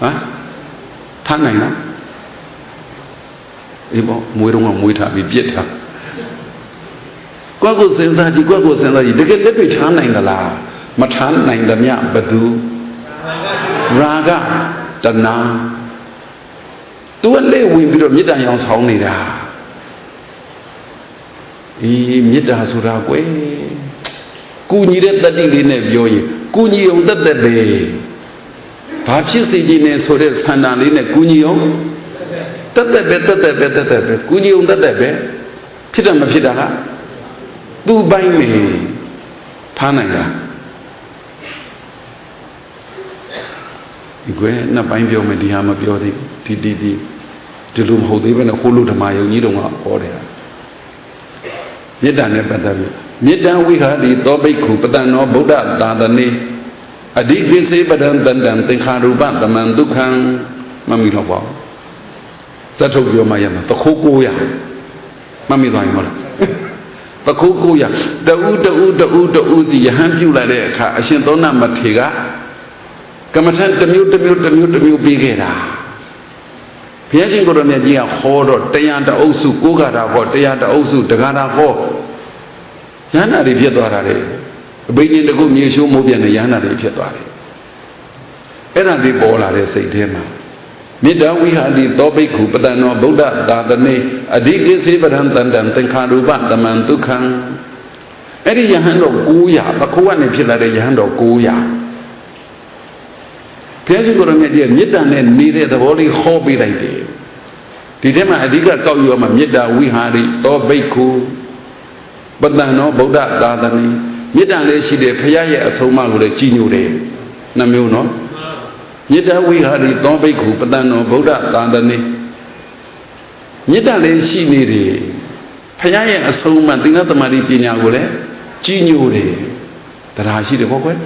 ဟမ်ထားနိုင်လားအေးပေါ့မွေးတော့မွေးထားပြီးပြစ်ထားကွက်ကိုစဉ်းစားကြည့်ကွက်ကိုစဉ်းစားကြည့်တကယ်လက်တွေ့ထားနိုင်သလားမထားနိုင်သမျှဘသူရာဂတဏှာသူကလက်ဝင်ပြီးတော့မေတ္တာရောင်ဆောင်နေတာမေတ္တာဆိုတာကွယ်ကုညီတဲ့တတ္တိလေးနဲ့ပြောရင်ကုညီအောင်တတ်တဲ့ပဲဘာဖြစ်စေခြင်းနဲ့ဆိုတဲ့ဆန္ဒလေးနဲ့ကုညီအောင်တတ်တဲ့ပဲကုညီအောင်တတ်တဲ့ပဲဖြစ်တယ်မဖြစ်တာကသူ့ပိုင်းနေထားနိုင်လားဒီကွယ်နှစ်ပိုင်းပြောမယ်ဒီဟာမပြောသေးဒီလိုမဟုတ်သေးပဲနဲ့ဟိုလိုဓမ္မယုံကြီးတော်ကဟောတယ်မေတ္တာနဲ့ပတ်သက်ပြီးမေတ္တာဝိဟာတိသောဘိက္ခုပတံနောဗုဒ္ဓသာသနေအဓိကိစေပဒံတန္တံသင်္ခါရူပသမံဒုက္ခံမမီတော့ပါဘူးဇတ်ထုတ်ပြောမှရမှာတခိုး900မမီသွားရင်ဟုတ်လားတခိုး900တူစီယဟန်ပြုလိုက်တဲ့အခါအရှင်သောဏမထေရကမ္မထံတစ်မျိုးပြီးခဲ့တာဘုရားရှင်ကိုယ်တော်မြတ်ကြီးကဟောတော့တရားတအုပ်စုကိုးကားတာဟောတရားတအုပ်စုတကားတာဟောယန္တာတွေဖြစ်သွားတာလေအဘိညာဉ်တကုမြေရှိုးမိုးပြန်တဲ့ယန္တာတွေဖြစ်သွားတယ်အဲ့ဒါတွေပေါ်လာတဲ့စိတ်ထဲမှာမေတ္တာဝိဟာတိသောဘိက္ခုပတံနောဗုဒ္ဓသာသနေအဓိကိစေပဒံတန္တံသင်္ခါရူပသမံဒုက္ခံအဲ့ဒီယဟန်တော်900ပခိုးကနေဖြစ်လာတဲ့ယဟန်တော်900ဘုရားရှင်ကိုယ်တော်မြတ်ကြီးမေတ္တာနဲ့နေတဲ့သဘောလေးဟောပေးလိုက်တယ်ဒီထဲမှာအဓိကကောက်ယူရမှာမေတ္တာဝိဟာရိသောဘိက္ခုပတံနောဗုဒ္ဓသာသနေမေတ္တာလေးရှိတယ်ဘုရားရဲ့အဆုံးအမကိုလည်းကြီးညိုတယ်နှမျိုးနော်မေတ္တာဝိဟာရိသောဘိက္ခုပတံနောဗုဒ္ဓသာသနေမေတ္တာလေးရှိနေတယ်ဘုရားရဲ့အဆုံးအမသီလသမာဓိပညာကိုလည်းကြီးညိုတယ်တရားရှိတယ်ပေါ့ကွယ်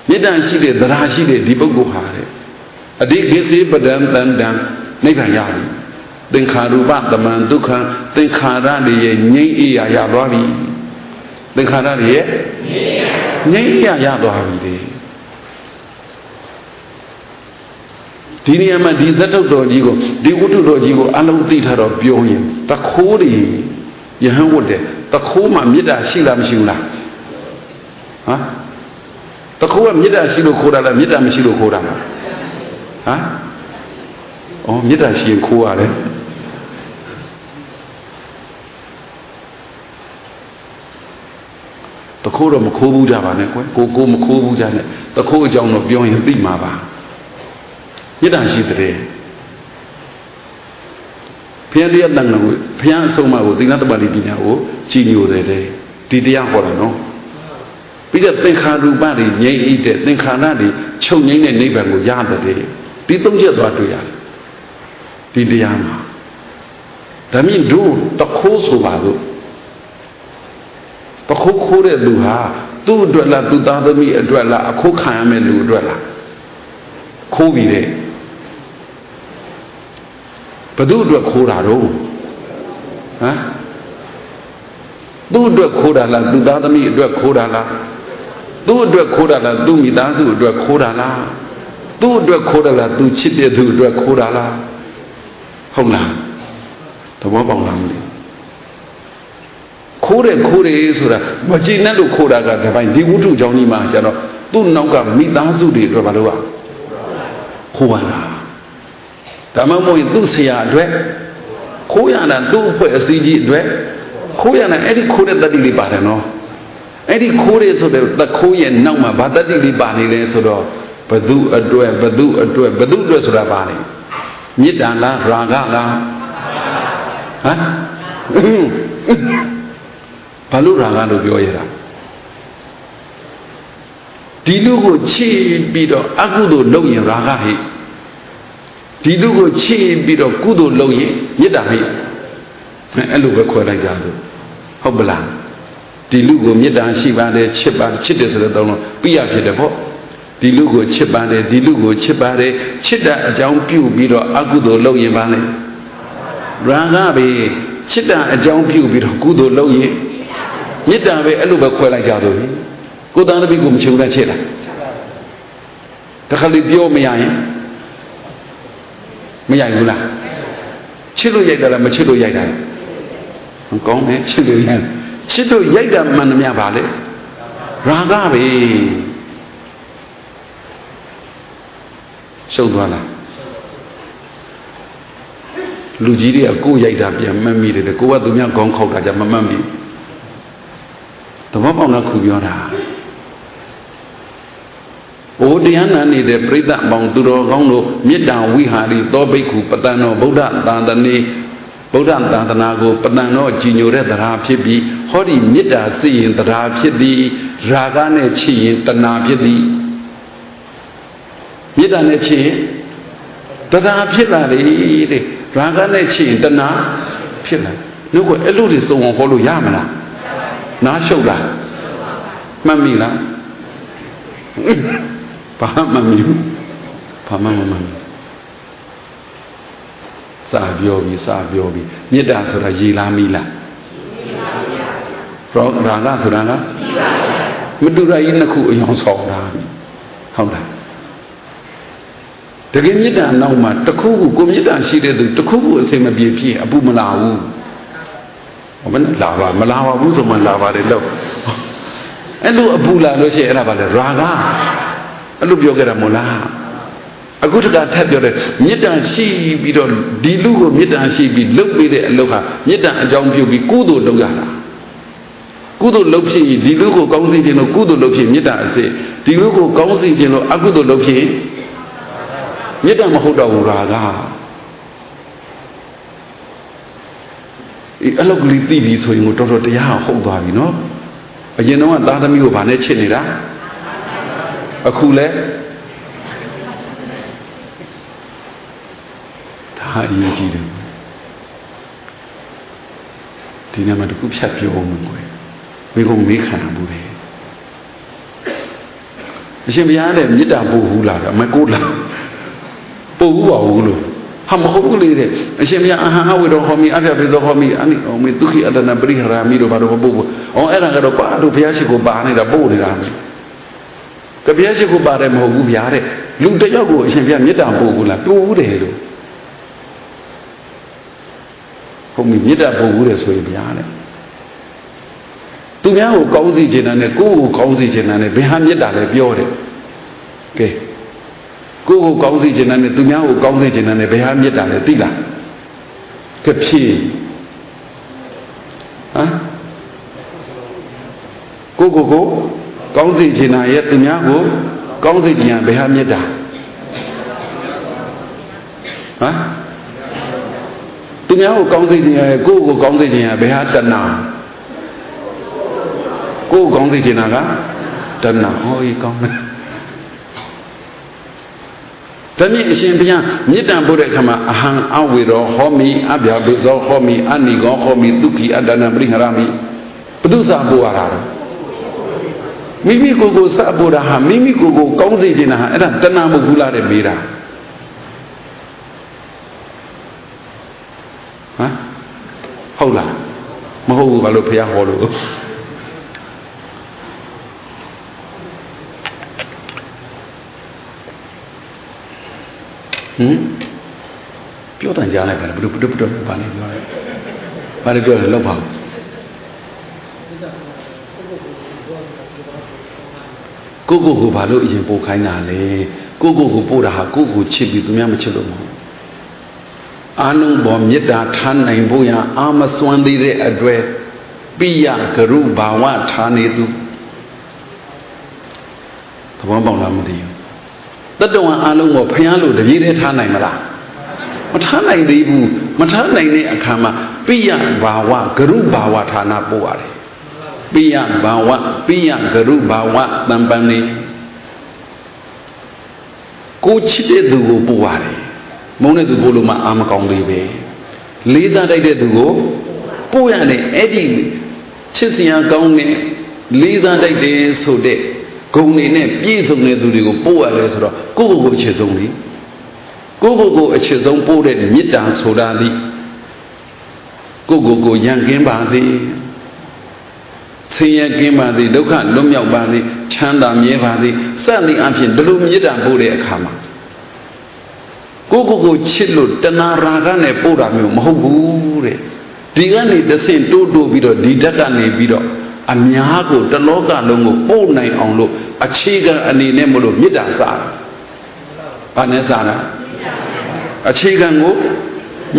မေတ္တာရှိတဲ့တရားရှိတဲ့ဒီပုဂ္ဂိုလ်ဟာတဲ့အဓိကိစေပဒံတန္တံနိဗ္ဗာန်ရပြီသင်္ခါရူပသမံဒုက္ခသင်္ခါရတွေရဲ့ငြိမ်းအေးရသွားပြီသင်္ခါရတွေရဲ့ငြိမ်းအေးရသွားပြီဒီနေရာမှာဒီဇတ်ထုတ်တော်ကြီးကိုဒီဝတ္ထုတော်ကြီးကိုအလုံးသိထားတော့ပြောရင်တခိုးတွေယဟန်ဝတ်တယ်တခိုးမှာမေတ္တာရှိလားမရှိဘူးလား ฮะตะโคว่าမေတ္တာရှိလို့ခိုးတာလားမေတ္တာမရှိလို့ခိုးတာလားဟမ်အော်မေတ္တာရှိရင်ခိုးရတယ်တခိုးတော့မခိုးဘူးကြပါနဲ့ကွယ်ကိုမခိုးဘူးကြနဲ့တခိုးအကြောင်းတော့ပြောရင်သိမှာပါမေတ္တာရှိတဲ့ဘုရားတရားတန်ခါကိုဘုရားအဆုံးအမကိုသီလတပ္ပတိပညာကိုကြည်ညိုတယ်ဒီတရားဟောတာနော်ပြီးတော့သင်္ခါရူပတွေငြိမ့်အိတဲ့သင်္ခါရတွေချုပ်ငြိမ့်တဲ့နိဗ္ဗာန်ကိုရတယ်ဒီသုံးချက်သွားတွေ့ရတယ်ဒီတရားမှာဒါမြင့်တို့တခိုးဆိုပါလို့တခိုးခိုးတဲ့လူဟာသူ့အတွက်လားသူသားသမီးအတွက်လားအခိုးခံရမယ့်လူအတွက်လားခိုးပြီးတဲ့ဘယ်သူအတွက်ခိုးတာတော့ဟမ်သူ့အတွက်ခိုးတာလားသူသားသမီးအတွက်ခိုးတာလားသူ့အတွက်ခိုးတာလားသူ့မိသားစုအတွက်ခိုးတာလားသူ့အတွက်ခိုးတာလားသူချစ်တဲ့သူအတွက်ခိုးတာလားဟုတ်လားသဘောပေါက်လားမသိခိုးတယ်ဆိုတာမကြည်နဲ့လို့ခိုးတာကတပိုင်းဒီဝိတုကြောင့်ကြီးမှာကျတော့သူ့နောက်ကမိသားစုတွေအတွက်ဘာလို့ခိုးပါလားဒါမှမဟုတ်ရင်သူ့ဆရာအတွက်ခိုးရတာသူ့အဖွဲ့အစည်းကြီးအတွက်ခိုးရတာအဲ့ဒီခိုးတဲ့တတိလေးပါတယ်နော်အဲ့ဒီခိုးတယ်ဆိုတဲ့တခိုးရဲ့နောက်မှာဘာတတိလေးပါနေလဲဆိုတော့ဘသူအတွက်ဆိုတာပါနေမေတ္တာလားရာဂလားဟမ်ဘာလို့ရာဂလို့ပြောရတာဒီလူကိုချစ်ပြီးတော့အကုသိုလ်လုပ်ရင်ရာဂဟိဒီလူကိုချစ်ပြီးတော့ကုသိုလ်လုပ်ရင်မေတ္တာဟိအဲ့လိုပဲခွဲလိုက်ကြလို့ဟုတ်ပလားဒီလူကိုမေတ္တာရှိပါတယ်ချစ်တယ်ဆိုတဲ့သုံးလုံးပြရဖြစ်တယ်ပေါ့ဒီလူကိုချစ်ပါတယ်ဒီလူကိုချစ်ပါတယ်ချစ်တဲ့အကြောင်းပြုပြီးတော့အကုသိုလ်လုပ်ရင်ပါလေရာဂပဲချစ်တဲ့အကြောင်းပြုပြီးတော့ကုသိုလ်လုပ်ရင်မေတ္တာပဲအဲ့လိုပဲခွဲလိုက်ကြလို့ကိုယ်တန်တပိကိုမချစ်ဘူးလားချစ်လားတခါလေပြောမရရင်မရိုက်ဘူးလားချစ်လို့ရိုက်တာလားမချစ်လို့ရိုက်တာလားမကောင်းနဲ့ချစ်လို့ရိုက်တာမှန်သမျှပါလေရာဂပဲရှုပ်သွားလားလူကြီးတွေကကိုယ်ရိုက်တာပြန်မှတ်မိတယ်ကိုကသူများခေါင်းခောက်တာကြမမှတ်မိသဘောပေါက်လားခုပြောတာဘုရားနာနေတဲ့ပြိဿပေါင်းသူတော်ကောင်းတို့မေတ္တာဝိဟာရီသောဘိက္ခုပတန်တော်ဗုဒ္ဓသာသနေဗုဒ္ဓသာသနာကိုပတန်တော်ကြည်ညိုတဲ့တရားဖြစ်ပြီးဟောဒီမေတ္တာစိတ်ရင်တရားဖြစ်သည်ရာဂနဲ့ချစ်ရင်တဏှာဖြစ်သည်မေတ္တာနဲ့ချစ်ရင်တရားဖြစ်လာလေတဲ့ရာဂနဲ့ချစ်ရင်တဏှာဖြစ်လာနှုတ်ကအဲ့လိုတွေစုံအောင်ဟောလို့ရမလားနားရှုပ်လားမှတ်မိလားဘာမှမမြင်ဘာမှမမှန်စာပြောပြီးမေတ္တာဆိုတာရည်လားမီးလားရောရာဂဆိုတာကမတူရကြီးနှစ်ခုအယောင်ဆောင်တာဟုတ်လားတကယ်မေတ္တာနောက်မှာတစ်ခုခုကိုမေတ္တာရှိတဲ့သူတစ်ခုခုအစင်မပြေဖြစ်အပူမလာဘူးမလာပါဘူးဆိုမှလာပါတယ်လို့အဲ့လိုအပူလာလို့ရှိရင်အဲ့ဒါဘာလဲရာဂအဲ့လိုပြောခဲ့တာမို့လားအခုတခါထပ်ပြောတယ်မေတ္တာရှိပြီးတော့ဒီလူကိုမေတ္တာရှိပြီးလုပ်ပေးတဲ့အလုပ်ဟာမေတ္တာအကြောင်းပြုပြီးကုသိုလ်လုပ်ရတာကုသိုလ်လုပ်ဖြစ်ရင်ဒီလူကိုကောင်းစေခြင်းလို့ကုသိုလ်လုပ်ဖြစ်မေတ္တာအစစ်ဒီလူကိုကောင်းစေခြင်းလို့အကုသိုလ်လုပ်ဖြစ်မေတ္တာမဟုတ်တော့ဘူးရာဂအလောက်ကလေးသိပြီဆိုရင်တော်တော်တရားဟုတ်သွားပြီနော်အရင်တော့သားသမီးကိုဗာနဲ့ချစ်နေတာအခုလဲဒါအရေးကြီးတယ်ဒီနေ့မှတခုဖြတ်ပြောအောင်ကွယ်မိကုံမေးခံရဘူးလေအရှင်ဘုရားလည်းမေတ္တာပို့ဘူးလားအမကိုလားပို့ဘူးပါဘူးလို့ဟာမဟုတ်ဘူးလေတဲ့အရှင်ဘုရားအဟံအဝေတော်ဟောမိအဖျက်ပြေတော်ဟောမိအနိအောမေဒုက္ခိအတ္တနာပရိဟရာမိတို့ဘာလို့မပို့ဘူးအော်အဲ့ဒါကတော့ပါတို့ဘုရားရှိခိုးပါနေတာပို့နေတာကဘုရားရှိခိုးပါတယ်မဟုတ်ဘူးဗျာတဲ့လူတယောက်ကိုအရှင်ဘုရားမေတ္တာပို့ဘူးလားပို့ဘူးတယ်လို့ဟုတ်ပြီမေတ္တာပို့ဘူးတယ်ဆိုရင်ဗျာတဲ့ သူများကိုကောင်းစီခြင်းနဲ့ကိုယ့်ကိုကောင်းစီခြင်းနဲ့ဘယ်ဟာမြတ်တာလဲပြောတယ်ကဲကိုယ့်ကိုကောင်းစီခြင်းနဲ့သူများကိုကောင်းစီခြင်းနဲ့ဘယ်ဟာမြတ်တာလဲသိလားကဖြေဟမ်ကိုကောင်းစီခြင်းနဲ့ရဲ့သူများကိုကောင်းစီခြင်းဘယ်ဟာမြတ်တာဟမ်သူများကိုကောင်းစေခြင်းရဲ့ကိုယ့်ကိုကောင်းစေခြင်းရဲ့ဘယ်ဟာတဏှာကိုယ်ကောင်းစေခြင်းကတဏှာဟောကြီးကောင်းတယ်ဒါမြင့်အရှင်ဘုရားမေတ္တာပို့တဲ့အခါမှာအဟံအဝေရောဟောမိအဗျာပိဇောဟောမိအနိကောဟောမိဒုက္ခိအတ္တနာပရိဟရမိဘုသူစာပို့ရတာမိမိကိုယ်ကိုစာပို့တာဟာမိမိကိုယ်ကိုကောင်းစေခြင်းဟာအဲ့ဒါတဏှာမဟုတ်ဘူးလားတဲ့မေးတာဟမ်ဟုတ်လားမဟုတ်ဘူးဘာလို့ဘုရားဟောလို့ပြောတန်ကြားလိုက်ပါလားဘယ်လိုဘာလဲပြောလဲဘာလဲပြောလဲလောက်ပါကိုဘာလို့အရင်ပို့ခိုင်းတာလဲကိုပို့တာဟာကိုချစ်ပြီးသူများမချစ်လို့မဟုတ်အာနုဘောမေတ္တာထားနိုင်ဖို့ရအာမစွမ်းသေးတဲ့အတွက်ပိယကရုဘာဝထားနေသူသဘောပေါက်လားမသိဘူးတတ္တဝါအလုံးကိုဖျားလို့တပြေးတည်းထားနိုင်မလားမထားနိုင်သေးဘူးမထားနိုင်တဲ့အခါမှာပိယဘာဝကရုဘာဝဌာနပို့ရတယ်ပိယဘာဝပိယကရုဘာဝတံပန်နေကိုချစ်တဲ့သူကိုပို့ရတယ်မုန်းတဲ့သူပို့လို့မှအာမကောင်းသေးပဲလေးစားတိုက်တဲ့သူကိုပို့ရတယ်အဲ့ဒီချစ်စရာကောင်းတဲ့လေးစားတိုက်တယ်ဆိုတဲ့ဂုဏ်တွေနဲ့ပြည့်စုံတဲ့သူတွေကိုပို့ရတယ်ဆိုတော့ကိုယ့်ကိုယ်ကိုအခြေဆုံးပြီကိုယ့်ကိုယ်ကိုအခြေဆုံးပို့တဲ့မေတ္တာဆိုတာဒီကိုယ့်ကိုယ်ကိုယံကင်းပါစေဆင်းရဲကင်းပါစေဒုက္ခလွတ်မြောက်ပါစေချမ်းသာမြဲပါစေစသည်အပြင်ဒီလိုမေတ္တာပို့တဲ့အခါမှာကိုယ့်ကိုယ်ချစ်လို့တဏှာရာဂနဲ့ပို့တာမျိုးမဟုတ်ဘူးတဲ့ဒီကနေတစ်ဆင့်တိုးပြီးတော့ဒီဓာတ်ကနေပြီးတော့အများကိုတလောကလုံးကိုပို့နိုင်အောင်လို့အခြေခံအနေနဲ့မလို့မေတ္တာစားတာ။ဘာနဲ့စားတာ။အခြေခံကို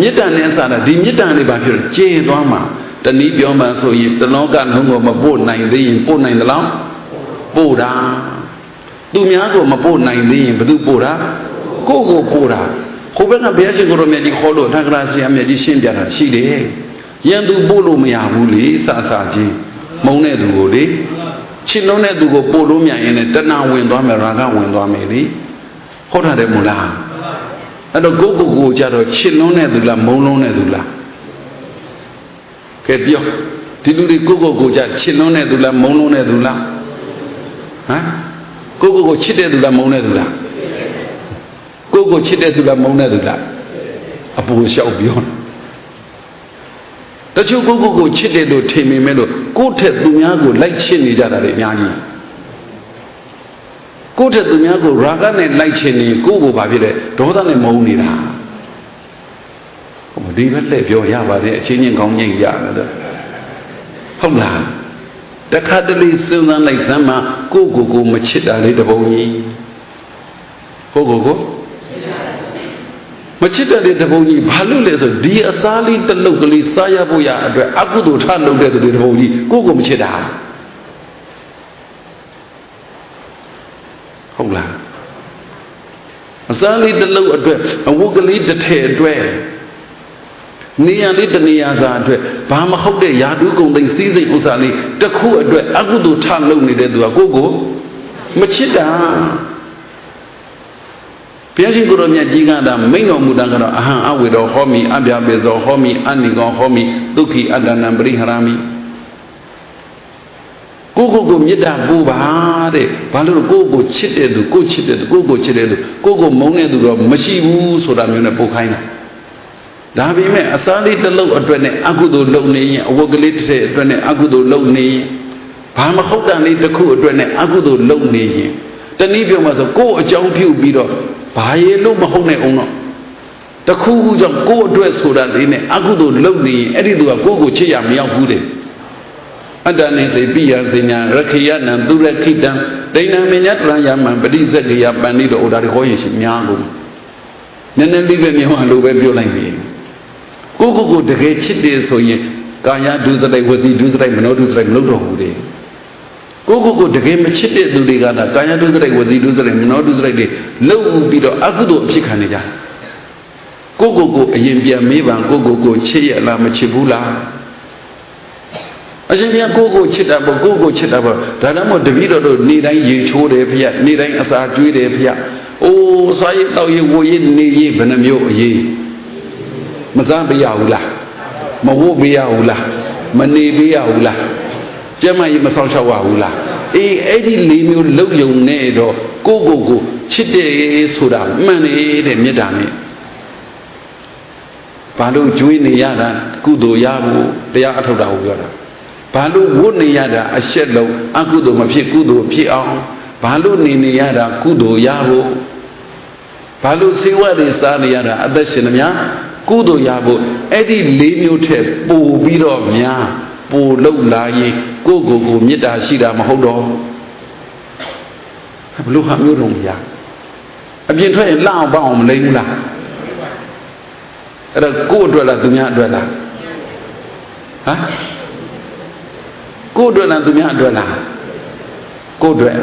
မေတ္တာနဲ့စားတာဒီမေတ္တာလေးဘာဖြစ်လို့ကျင့်သွားမှာတနည်းပြောမှဆိုရင်တလောကလုံးကိုမပို့နိုင်သေးရင်ပို့နိုင်သလားပို့တာသူများကိုမပို့နိုင်သေးရင်ဘယ်သူပို့တာကိုယ့်ကိုပို့တာဟိုဘက်ကဘုရားရှင်ကိုရောမြတ်ကြီးခေါ်လို့ထက္ကရာဆရာမြတ်ကြီးရှင်းပြတာရှိတယ်ရန်သူပို့လို့မရဘူးလေစချင်းမုံတဲ့သူကိုလေချစ်လုံးတဲ့သူကိုပို့လို့မြန်ရင်လည်းတဏှာဝင်သွားမယ်ရာဂဝင်သွားမယ်လေဟုတ်တာတယ်မို့လားအဲ့တော့ကိုယ့်ကိုကြတော့ချစ်လုံးတဲ့သူလားမုံလုံးတဲ့သူလားကဲပြောဒီလူတွေကိုကြချစ်လုံးတဲ့သူလားမုံလုံးတဲ့သူလားဟမ်ကိုချစ်တဲ့သူလားမုံတဲ့သူလားကိုချစ်တဲ့သူလားမုံတဲ့သူလားအပူလျှောက်ပြောတချို့ကိုချစ်တယ်လို့ထင်မိမဲ့လို့ကိုယ့်ထက်သူများကိုလိုက်ချစ်နေကြတာလေအများကြီးကိုယ့်ထက်သူများကိုရာဂနဲ့လိုက်ချင်နေကိုယ့်ကိုဘာဖြစ်လဲဒေါသနဲ့မုန်းနေတာဟိုဒီဘက်လက်ပြောရပါတယ်အချင်းချင်းကောင်းငိမ့်ကြတယ်ဟုတ်လားတခါတလေစဉ်းစားလိုက်စမ်းမှာကိုမချစ်တာလေးတပုံကြီးကိုမချစ်တဲ့တပုံကြီးဘာလို့လဲဆိုဒီအစားလေးတလုတ်ကလေးစားရဖို့ရအတွက်အကုသိုလ်ထလုပ်တဲ့တပုံကြီးကိုမချစ်တာဟုတ်လားအစားလေးတလုတ်အတွက်အဝတ်ကလေးတစ်ထည်အတွက်နေရလေးတနေရာစာအတွက်ဘာမဟုတ်တဲ့ယာတုကုန်သိစည်းစိမ်ဥစ္စာလေးတစ်ခုအတွက်အကုသိုလ်ထလုပ်နေတဲ့သူကကိုမချစ်တာဘုရားရှင်ကိုရောမြတ်ကြီးကသာမိန့်တော်မူတာကတော့အဟံအဝေရောဟောမိအဗျာပိဇောဟောမိအနိကောဟောမိဒုက္ခိအတ္တနာပရိဟရမိကိုမေတ္တာပို့ပါတဲ့ဘာလို့ကိုချစ်တဲ့သူကိုချစ်တဲ့သူကိုချစ်တဲ့သူကိုမုန်းတဲ့သူတော့မရှိဘူးဆိုတာမျိုးနဲ့ပို့ခိုင်းတာဒါပေမဲ့အစားလေးတစ်လုံးအတွက်နဲ့အကုသိုလ်လုပ်နေရင်အဝတ်ကလေးတစ်ထည်အတွက်နဲ့အကုသိုလ်လုပ်နေရင်ဘာမဟုတ်တာလေးတစ်ခုအတွက်နဲ့အကုသိုလ်လုပ်နေရင်တနည်းပြောမှဆိုကိုယ်အကြောင်းပြုပြီးတော့ဘာရေလို့မဟုတ်နဲ့အောင်တော့တခုခုကြောင့်ကိုယ်အတွက်ဆိုတာလေးနဲ့အကုသိုလ်လုပ်နေရင်အဲ့ဒီသူကကိုယ်ကိုချစ်ရမရောက်ဘူးတဲ့ Adane se biya senya rakhiyanan durakhitan Daina menyatra yaman padizakya panito udari hoyish myangu Nene libe myawa lobe pyo lai bi Ko teke chitte so yin Kaya dusarai wasi dusarai mano dusarai mano do hu de Ko teke ma chitte tu de kana Kaya dusarai wasi dusarai mano dusarai de Lau pi do akudo a phit kha ne ja Ko ayin pya me ban ko chit ya la ma chit bu la Ashin ko chit ta ba ko chit ta ba da na mo tabi do ni dai ye cho de phya ni dai asa jwe de phya o sa yi taw yi wo yi ni yi bana myo ayi ma sa ba ya hu la ma wo ba ya hu la ma ni ba ya hu la cem ma yi ma saw chaw wa hu la ai di li myo lou yong ne do ko chit de so da man ne de met ta ne ba lo jwe ni ya da kudo ya bu taya athau ta ho pyo da Ba lo wo ne ya da a shet lo akudo ma phit kudo phit aung ba lo ne ya da kudo ya bo ba lo sewa de sa ne ya da a that shin mya kudo ya bo aidi le myo the po pi do mya po lou la yin ko metta shi da ma hout do ba lo ha myo dong ya a pyin thwet yin la aung ba aung ma lai bu laအဲ့ဒါကိုယ့်အတွက်လားသူများအတွက်လားဟမ်ကိုယ်အတွက်လားသူများအတွက်လားကိုယ်အတွက်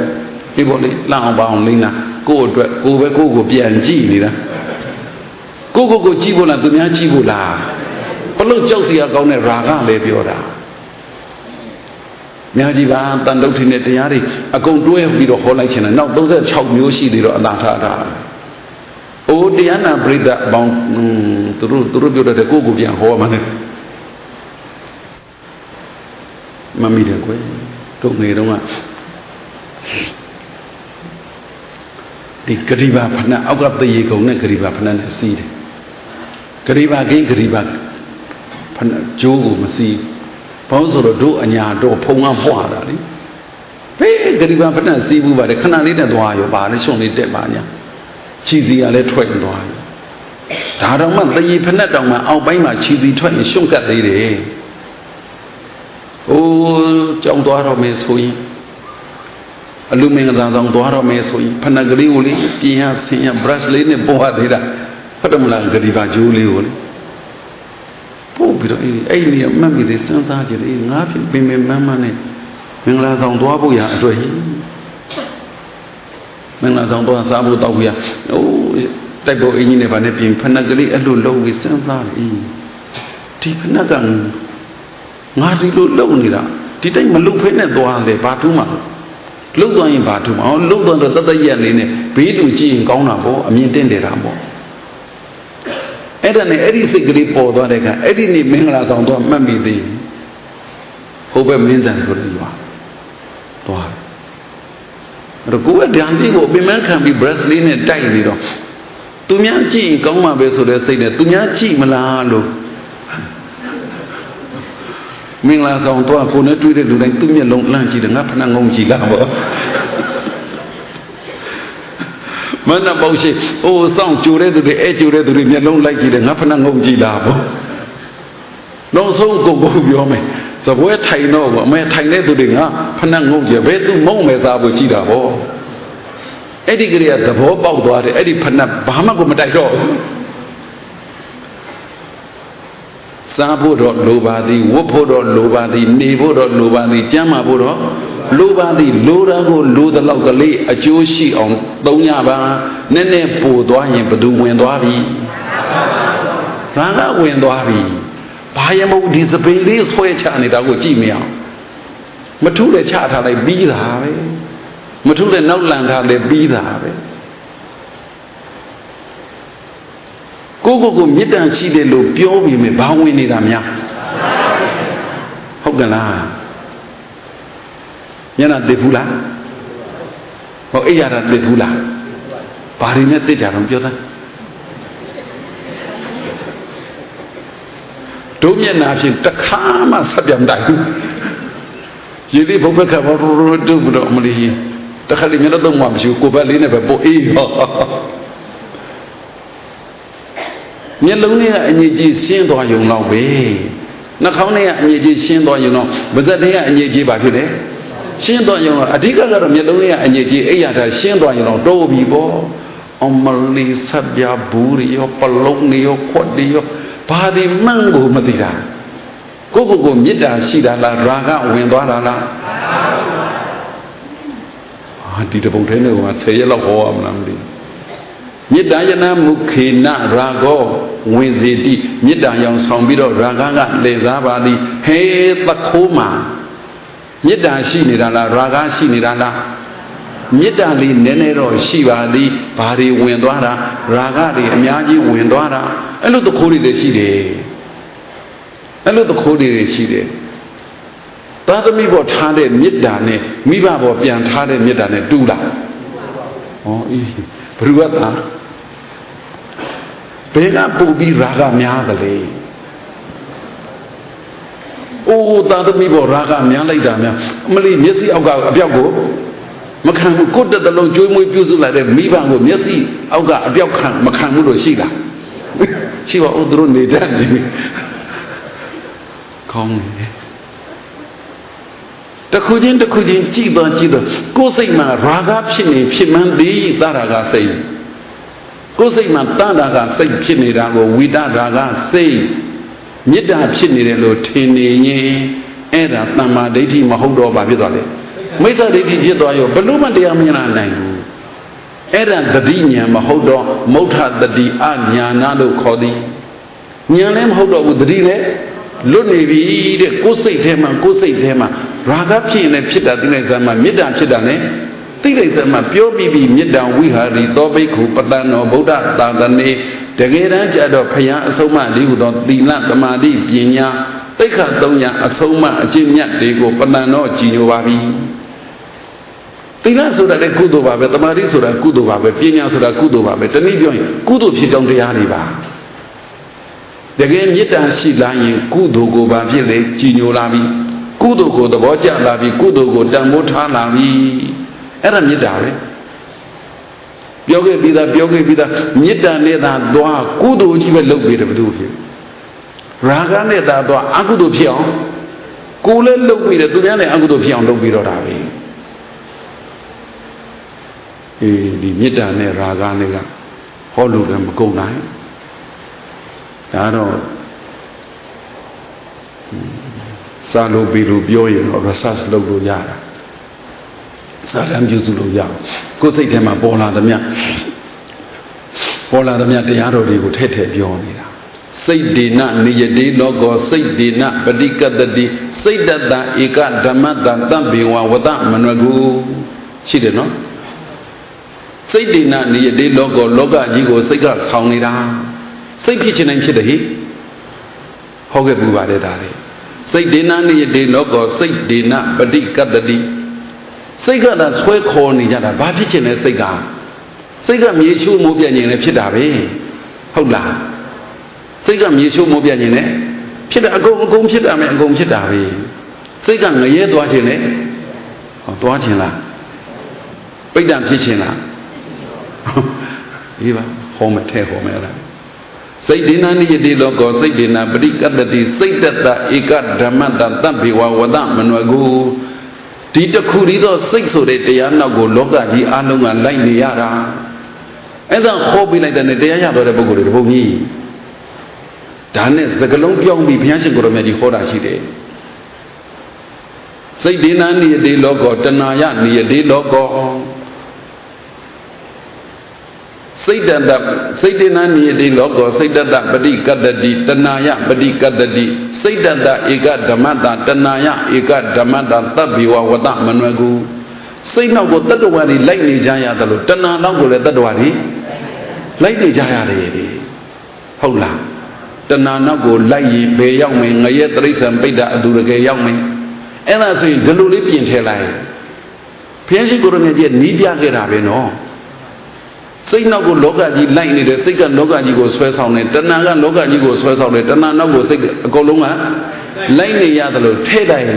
ဒီပေါ်လေးလှအောင်ပါအောင်လိမ့်လားကိုယ်အတွက်ကိုယ်ပဲကိုယ့်ကိုပြန်ကြည့်နေတာကိုကြည့်ဖို့လားသူများကြည့်ဖို့လားဘလို့ကြောက်စရာကောင်းတဲ့ရာဂလည်းပြောတာများကြီးပါတန်တုတ်ထင်းတဲ့တရားတွေအကုန်တွဲပြီးတော့ဟောလိုက်ချင်တယ်နောက်36မျိုးရှိသေးတော့အသာထားတာအိုးတရားနာပရိသတ်အပေါင်းသူတို့ပြောတဲ့ကိုယ့်ကိုပြန်ဟောမှလည်းမမိတယ်ကွယ်တို့ငယ်တုန်းကဒီဂရိဘာဖဏအောက်ကတရေကုံနဲ့ဂရိဘာဖဏနဲ့စီးတယ်ဂရိဘာကင်းဂရိဘာဖဏကျိုးကိုမစီးဘာလို့ဆိုတော့တို့အညာတော့ဖုံကပွားတာလေဖေးဂရိဘာဖဏစီးဘူးပါတယ်ခဏလေးနဲ့သွားရောပါလေရှုံလေးတက်ပါညာခြီစီကလည်းထွက်သွားတယ်ဒါတော့မှတရေဖဏတောင်မှအောက်ပိုင်းမှာခြီစီထွက်ရင်ရှုံကတ်သေးတယ်အိုးကြောင်းသွားတော့မယ်ဆိုရင်အလူမင်္ဂလာဆောင်သွားတော့မယ်ဆိုရင်ဖဏကလေးကိုလေပြင်ရဆင်းရ brush လေးနဲ့ပို့ရသေးတာဟုတ်တယ်မလားဂရိဘာကျိုးလေးကိုလေပို့ပြီးတော့အဲ့ဒီအမှတ်မိသေးစဉ်းစားကြည့်တယ်ငါးဖြစ်ပင်မန်းနဲ့မင်္ဂလာဆောင်သွားဖို့ရအတွက်မင်္ဂလာဆောင်သွားစားဖို့တောက်ဖို့ရအိုးတိုက်ပေါ်အင်းကြီးနဲ့ဗာနဲ့ပြင်ဖဏကလေးအဲ့လိုလုံးပြီးစဉ်းစားတယ်ဒီဖဏကငါဒီလိုလုံနေတာဒီတိုင်းမလုံဖဲနဲ့သွားတယ်ဘာထူးမှလုံသွားရင်ဘာထူးမှအောင်လုံသွားတော့တသက်ရက်လေးနဲ့ဘေးလူကြည့်ရင်ကောင်းတာပေါ့အမြင်တင့်တယ်တာပေါ့အဲ့ဒါနဲ့အဲ့ဒီစိတ်ကလေးပေါ်သွားတဲ့အခါအဲ့ဒီနေ့မင်္ဂလာဆောင်တော့မှတ်မိသေးဟိုဘက်မင်းဆန်ဆိုလို့ပါသွားအဲ့တော့ကိုယ်ကဓာန်ပြီးကိုပင်မခံပြီး brush လေးနဲ့တိုက်နေတော့သူများကြည့်ရင်ကောင်းမှာပဲဆိုတဲ့စိတ်နဲ့သူများကြည့်မလားလို့မင်္ဂလာဆောင်တော့ကိုနဲ့တွေ့တဲ့လူတိုင်းသူ့မျက်လုံးလှမ်းကြည့်တယ်ငါဖဏငုံကြည့်လားပေါ့မနပေါက်ရှိအိုးစောင့်ကြိုတဲ့သူတွေကြိုတဲ့သူတွေမျက်လုံးလိုက်ကြည့်တယ်ငါဖဏငုံကြည့်လားပေါ့နောက်ဆုံးကိုပြောမယ်သပွဲထိုင်တော့အမေထိုင်တဲ့သူတွေငါဖဏငုံကြည့်ဘယ်သူမုံမယ်စားဖို့ကြည့်တာပေါ့အဲ့ဒီကလေးကသဘောပေါက်သွားတယ်အဲ့ဒီဖဏဘာမှကိုမတိုက်တော့စားဖို့တော့လိုပါသည်ဝတ်ဖို့တော့လိုပါသည်နေဖို့တော့လိုပါသည်ကျမ်းမာဖို့တော့လိုပါသည်လိုတာကိုလိုတဲ့လောက်ကလေးအကျိုးရှိအောင်သုံးရပါနည်းနည်းပို့သွားရင်ဘသူဝင်သွားပြီဘာကဝင်သွားပြီဘာရမဟုတ်ဒီစပင်လေးဆွဲချနေတာကိုကြည့်မရအောင်မထုလည်းချထားလိုက်ပြီးတာပဲမထုလည်းနောက်လန်ထားလည်းပြီးတာပဲကိုမေတ္တာရှိတယ်လို့ပြောပြီးမြဘာဝင်နေတာများဟုတ်ကလားညနာသိဘူးလားဟောအိယာရသိဘူးလားဘာတွေနဲ့သိကြတော့ပြောသားတို့မျက်နာဖြင့်တခါမှဆက်ပြန်တိုက်ဘူးရည်ဒီဘုဘကဘာရတို့ဘလို့မလီတခါလေးမျက်နှာတော့မှမရှိဘူးကိုယ်ပဲလေးနဲ့ပဲပို့အေးဟောမျက်လုံးနဲ့အညီကြီးရှင်းသွားရုံတော့ပဲ နှာခေါင်းထဲကအငြိကြီးရှင်းသွားရင်တော့ပါးစပ်ထဲကအငြိကြီးဘာဖြစ်လဲရှင်းသွားရင်အဓိကကတော့မျက်လုံးထဲကအငြိကြီးအိယာတာရှင်းသွားရင်တော့တိုးပြီပေါ့အမလီဆက်ပြဘူးရောပလုံးနေရောခွတ်တွေရောဘာဒီမှန်းကိုမသိတာကိုမေတ္တာရှိတာလားရာဂဝင်သွားတာလားဒီတပုတ်ထဲနဲ့က10ရက်လောက်ဟောရမလားမသိမေတ္တာယနာမုခေနရာဂောဝင်စေတိမေတ္တာရောင်ဆောင်ပြီးတော့ရာဂကလည်စားပါသည်ဟေသခိုးမှာမေတ္တာရှိနေတာလားရာဂရှိနေတာလားမေတ္တာလေးနည်းနည်းတော့ရှိပါသည်ဘာတွေဝင်သွားတာရာဂတွေအများကြီးဝင်သွားတာအဲ့လိုသခိုးတွေလည်းရှိတယ်အဲ့လိုသခိုးတွေရှိတယ်သာသမီပေါ်ထားတဲ့မေတ္တာနဲ့မိဘပေါ်ပြန်ထားတဲ့မေတ္တာနဲ့တူလားဩအေးဘ누구ကသာဘယ်ကပူပြီးရာဂများသလဲအိုးသာသမီပေါ်ရာဂများလိုက်တာများအမလေးမျက်စိအောက်ကအပြောက်ကိုမခံဘူးကိုယ်တတလုံးကျွေးမွေးပြုစုလိုက်တဲ့မိဘကိုမျက်စိအောက်ကအပြောက်ခံမခံဘူးလို့ရှိလားရှိပါဦးသူတို့နေတတ်နေကောင်းတယ်တခုချင်းကြည့်တော့ကိုယ်စိတ်မှာရာဂဖြစ်နေဖြစ်မှန်းသည်သရာဂစိတ်ကိုယ်စိတ်မှာတဏ္ဍာကစိတ်ဖြစ်နေတာကိုဝိတရာဂစိတ်မေတ္တာဖြစ်နေတယ်လို့ထင်နေရင်အဲ့ဒါတမ္မာဒိဋ္ဌိမဟုတ်တော့ဘာဖြစ်သွားလဲမိစ္ဆာဒိဋ္ဌိဖြစ်သွားရောဘလို့မှတရားမမြင်နိုင်ဘူးအဲ့ဒါတတိညာမဟုတ်တော့မௌထတတိအညာနာလို့ခေါ်သည်ညာလည်းမဟုတ်တော့ဘူးတတိလည်းလွတ်နေပြီတဲ့ကိုယ်စိတ်ထဲမှာရာဂဖြစ်နေဖြစ်တာသိလိုက်စမ်းမှာမေတ္တာဖြစ်တာ ਨੇ သိလိုက်စမ်းမှာပြောပြီးမေတ္တာဝိဟာရီသောဘိက္ခုပတ္တနောဗုဒ္ဓသာသနေတကယ်တမ်းကြတော့ဘုရားအဆုံးအမလေးဟုသောသီလသမာဓိပညာသိက္ခာ3ညာအဆုံးအမအကျင့်မြတ်တွေကိုပတ္တနောကြည်ညိုပါပြီသီလဆိုတာလည်းကုသိုလ်ပါပဲသမာဓိဆိုတာကုသိုလ်ပါပဲပညာဆိုတာကုသိုလ်ပါပဲတနည်းပြောရင်ကုသိုလ်ဖြစ်ကြောင်းတရားတွေပါတကယ်မေတ္တာရှိလာရင်ကုသိုလ်ကိုဘာဖြစ်လဲကြည်ညိုလာပြီကုသိုလ်ကိုသဘောကျလာပြီကုသိုလ်ကိုတန်ဖိုးထားလာပြီအဲ့ဒါမေတ္တာပဲပြောခဲ့ပြီးသားမေတ္တာနဲ့သာသွားကုသိုလ်ကြီးပဲလုပ်ပြီးတယ်ဘယ်သူဖြစ်ရာဂနဲ့သာသွားအကုသိုလ်ဖြစ်အောင်ကိုယ်လည်းလုပ်ပြီးတယ်သူများလည်းအကုသိုလ်ဖြစ်အောင်လုပ်ပြီးတော့တာပဲဒီမေတ္တာနဲ့ရာဂနဲ့ကဟောလို့လည်းမကုန်နိုင်ဒါတော့စာလို့ပြီးလို့ပြောရင်တော့ research လုပ်လို့ရတာစာတမ်းပြုစုလို့ရကိုယ်စိတ်ထဲမှာပေါ်လာသမျှတရားတော်တွေကိုထည့်ပြောနေတာစိတ်ဒေနနိယတိလောကောစိတ်ဒေနပฏิကတ္တိစိတ်တတဧကဓမ္မတံတံဘေဝဝတမနဝကုရှိတယ်နော်စိတ်ဒေနနိယတိလောကောလောကကြီးကိုစိတ်ကဆောင်းနေတာစိတ်ဖြစ်ခြင်းတိုင်းဖြစ်တယ်ဟိဟောခဲ့ပူပါတယ်ဒါလေစိတ်ဒေနနိယတိလောကောစိတ်ဒေနပฏิကတ္တိစိတ်ကသာဆွဲခေါ်နေကြတာဘာဖြစ်ခြင်းလဲစိတ်ကမြေချိုးမိုးပြတ်ခြင်းလည်းဖြစ်တာပဲဟုတ်လားစိတ်ကမြေချိုးမိုးပြတ်ခြင်းလည်းဖြစ်တာအကုန်ဖြစ်တာမယ်အကုန်ဖြစ်တာပဲစိတ်ကငရဲသွားခြင်းလည်းဟောသွားခြင်းလားပိဋကဖြစ်ခြင်းလားဒီပါဟောမထဲဟောမယ်လားစိတ်ဒေနနိယတိလောကောစိတ်ဒေနပฏิကတ္တိစိတ်တတဧကဓမ္မတံတံဘေဝဝတမနဝကုဒီတခုရီသောစိတ်ဆိုတဲ့တရားနောက်ကိုလောကကြီးအလုံးကလိုက်နေရတာအဲ့ဒါဟောပြလိုက်တဲ့တရားရတော်တဲ့ပုဂ္ဂိုလ်တွေတပုံကြီးဒါနဲ့စကလုံးပြောင်းပြီးဘုရားရှင်ကိုရမြတ်ကြီးဟောတာရှိတယ်စိတ်ဒေနနိယတိလောကောတဏှာယနိယတိလောကောစိတ်တတစိတ်ဒေနနိယတိလောကောစိတ်တတပฏิကတ္တိတဏှာယပฏิကတ္တိစိတ်တတဧကဓမ္မတတဏှာယဧကဓမ္မတသဗ္ဗေဝဝတမနဝကုစိတ်နောက်ကိုတတ္တဝါတွေလိုက်နေကြရတယ်လို့တဏှာနောက်ကိုလည်းတတ္တဝါတွေလိုက်နေကြရတယ်ဟုတ်လားတဏှာနောက်ကိုလိုက်ရင်ဘယ်ရောက်မယ်ငရဲတိရစ္ဆာန်ပိဋ္ဌအတူတကယ်ရောက်မယ်အဲ့ဒါဆိုရင်ဒီလိုလေးပြင်ထည့်လိုက်ဘုရားရှိခိုးရမြတ်ကြီးနီးပြခဲ့တာပဲနော်စိတ်နောက်ကိုလောကကြီးလိုက်နေတယ်စိတ်ကလောကကြီးကိုဆွဲဆောင်တယ်တဏှာကလောကကြီးကိုဆွဲဆောင်တယ်တဏှာနောက်ကိုစိတ်အကုန်လုံးကလိုက်နေရတယ်လို့ထဲ့တိုင်း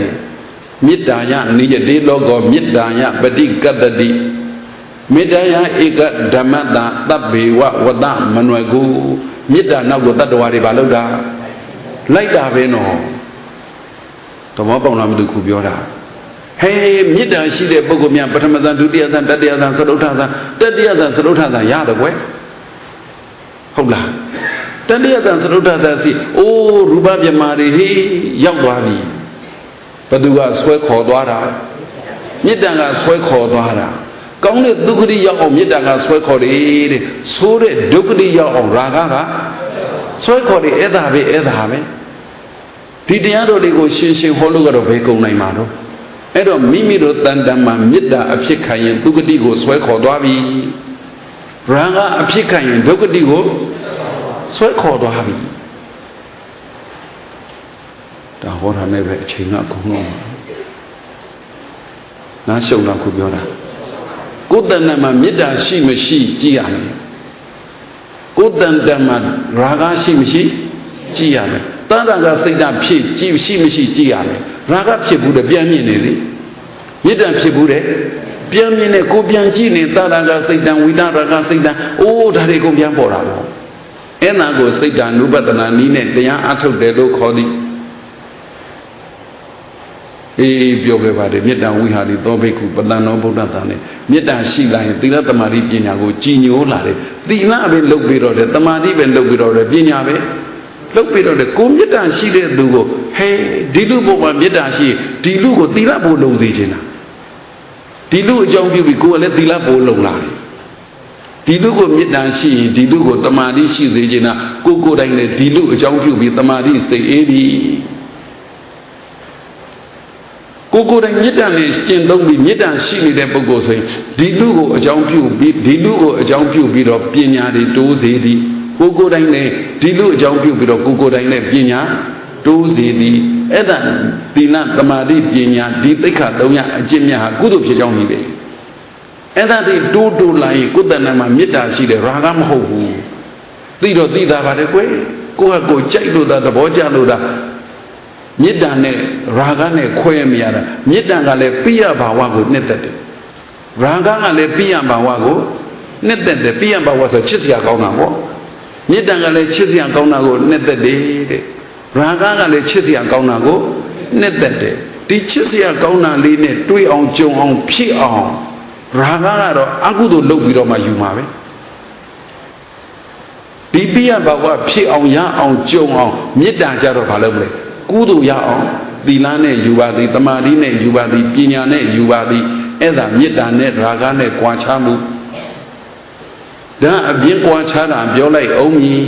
မေတ္တာယနိယတိလောကောမေတ္တာယပฏิကတ္တိမေတ္တာယဧကဓမ္မတသဗ္ဗေဝဝတမနဝကုမေတ္တာနောက်ကိုတတ္တဝါတွေဘာလုပ်တာလိုက်တာပဲနော် မောပေါက်လာမလို့ခုပြောတာဟေးမေတ္တာရှိတဲ့ပုဂ္ဂိုလ်များပထမဇန်ဒုတိယဇန်တတိယဇန်သရုဋ္ဌဇန်တတိယဇန်သရုဋ္ဌဇန်ရတယ်ကွယ်ဟုတ်လားတတိယဇန်သရုဋ္ဌဇန်စီအိုးရူပပြမာတွေဟေးရောက်သွားပြီဘသူကဆွဲခေါ်သွားတာမေတ္တာကဆွဲခေါ်သွားတာကောင်းတဲ့ဒုက္ခတိရောက်အောင်မေတ္တာကဆွဲခေါ်တယ်တဲ့ဆိုးတဲ့ဒုက္ခတိရောက်အောင်ရာဂကဆွဲခေါ်တယ်အဲ့ဒါပဲဒီတရားတော်တွေကိုရှင်းရှင်းဟောလို့ကတော့ဘယ်ကုန်နိုင်မှာတော့အဲ့တော့မိမိတို့တန်တန်မှာမေတ္တာအဖြစ်ခံရင်ဒုက္ခတိကိုဆွဲခေါ်သွားပြီရာဂအဖြစ်ခံရင်ဒုက္ခတိကိုဆွဲခေါ်သွားပြီဒါဟောတာနဲ့ပဲအချိန်ကအကုန်လုံးနားရှုံတော့ခုပြောတာကိုယ်တန်တန်မှာမေတ္တာရှိမရှိကြည့်ရမယ်ကိုယ်တန်တန်မှာရာဂရှိမရှိကြည့်ရမယ်တဏ္ဍာကစိတ်ဓာတ်ဖြစ်ကြည့်ရှိမရှိကြည့်ရမယ်ရာဂဖြစ်ဘူးတဲ့ပြန်မြင်နေလေမေတ္တာဖြစ်ဘူးတဲ့ပြန်မြင်နေကိုပြန်ကြည့်နေတဏ္ဍာကစိတ်ဓာတ်ဝိတရာဂစိတ်ဓာတ်အိုးဒါတွေကုန်ပြန်ပေါ်တာပေါ့အဲ့နာကိုစိတ်ဓာတ်နုပတနာနည်းနဲ့တရားအထုတ်တယ်လို့ခေါ်သည်အေးပြောခဲ့ပါတယ်မေတ္တာဝိဟာရီသောဘိက္ခုပတန်တော်ဗုဒ္ဓသာနဲ့မေတ္တာရှိလာရင်သီလသမာဓိပညာကိုကြည်ညိုလာတယ်သီလပဲလုပ်ပြီးတော့တယ်သမာဓိပဲလုပ်ပြီးတော့တယ်ပညာပဲလုပ်ပြီးတော့တယ်ကိုမေတ္တာရှိတဲ့သူကိုဟဲဒီလူဘုံမှာမေတ္တာရှိဒီလူကိုသီလဘို့လုံစေခြင်းတာဒီလူအကြောင်းပြုပြီးကိုယ်ကလည်းသီလဘို့လုံလာတယ်ဒီလူကိုမေတ္တာရှိရင်ဒီလူကိုသမာဓိရှိစေခြင်းတာကိုယ်တိုင်လည်းဒီလူအကြောင်းပြုပြီးသမာဓိစိတ်အေးသည်ကိုယ်တိုင်မေတ္တာနဲ့ကျင့်သုံးပြီးမေတ္တာရှိနေတဲ့ပုဂ္ဂိုလ်ဆိုရင်ဒီလူကိုအကြောင်းပြုပြီးဒီလူကိုအကြောင်းပြုပြီးတော့ပညာတွေတိုးစေသည်ကိုယ်တိုင်နဲ့ဒီလူအကြောင်းပြုပြီးတော့ကိုယ်တိုင်နဲ့ပညာတိုးစေသည်အဲ့ဒါသီလသမာဓိပညာဒီသိက္ခာ၃ရပ်အကျင့်များဟာကုသိုလ်ဖြစ်ကြောင်းနေတယ်အဲ့ဒါတွေတိုးလာရင်ကိုယ်တဏ္ဍာမှာမေတ္တာရှိတယ်ရာဂမဟုတ်ဘူးသိတော့သိတာပါတယ်ကွယ်ကိုယ့်ဟာကိုယ်ကြိုက်လို့တာသဘောကျလို့တာမေတ္တာနဲ့ရာဂနဲ့ခွဲမရတာမေတ္တာကလည်းပိယဘာဝကိုနှစ်သက်တယ်ရာဂကလည်းပိယဘာဝကိုနှစ်သက်တယ်ပိယဘာဝဆိုချစ်စရာကောင်းတာပေါ့မေတ္တာကလည်းချစ်စရာကောင်းတာကိုနှစ်သက်တယ်တဲ့ရာဂကလည်းချစ်စရာကောင်းတာကိုနှစ်သက်တယ်ဒီချစ်စရာကောင်းတာလေးနဲ့တွေးအောင်ကြုံအောင်ဖြစ်အောင်ရာဂကတော့အကုသိုလ်လုပ်ပြီးတော့မှယူမှာပဲဒီပိယဘာဝဖြစ်အောင်ရအောင်ကြုံအောင်မေတ္တာကြတော့ဘာလုပ်မလဲကုသိုလ်ရအောင်သီလနဲ့ယူပါသည်သမာဓိနဲ့ယူပါသည်ပညာနဲ့ယူပါသည်အဲ့ဒါမေတ္တာနဲ့ရာဂနဲ့ကြွားချမှုဒါအပြင်ကြွားချတာပြောလိုက်အောင်မည်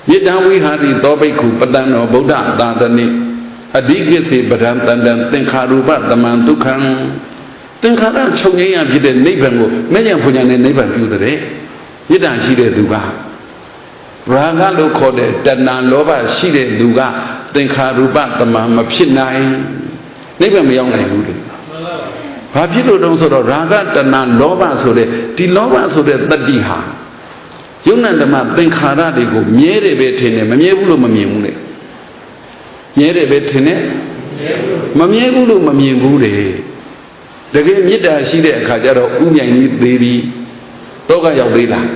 မေတ္တာဝိဟာရီသောဘိက္ခုပတန်တော်ဗုဒ္ဓသာသနိအဓိကိစေပဒံတန်တံသင်္ခါရူပသမံဒုက္ခံသင်္ခါရချုပ်ငြိမ်းရဖြစ်တဲ့နိဗ္ဗာန်ကိုမဲ့ညာဖွညာနဲ့နိဗ္ဗာန်ပြုတဲ့မေတ္တာရှိတဲ့သူကရာဂလို့ခေါ်တဲ့တဏှာလောဘရှိတဲ့လူကသင်္ခါရူပသမံမဖြစ်နိုင်နိဗ္ဗာန်မရောက်နိုင်ဘူးလေဘာဖြစ်လို့တုံးဆိုတော့ရာဂတဏှာလောဘဆိုတဲ့ဒီလောဘဆိုတဲ့တတ္တိဟာယုံနာဓမ္မသင်္ခါရတွေကိုမြဲတယ်ပဲထင်တယ်မမြဲဘူးလို့မမြင်ဘူးလေမြဲတယ်ပဲထင်တယ်မမြဲဘူးလို့မမြင်ဘူးလေတကယ်မေတ္တာရှိတဲ့အခါကျတော့ဥမြိုင်ကြီးသေးပြီတော့ကရောက်သေးလား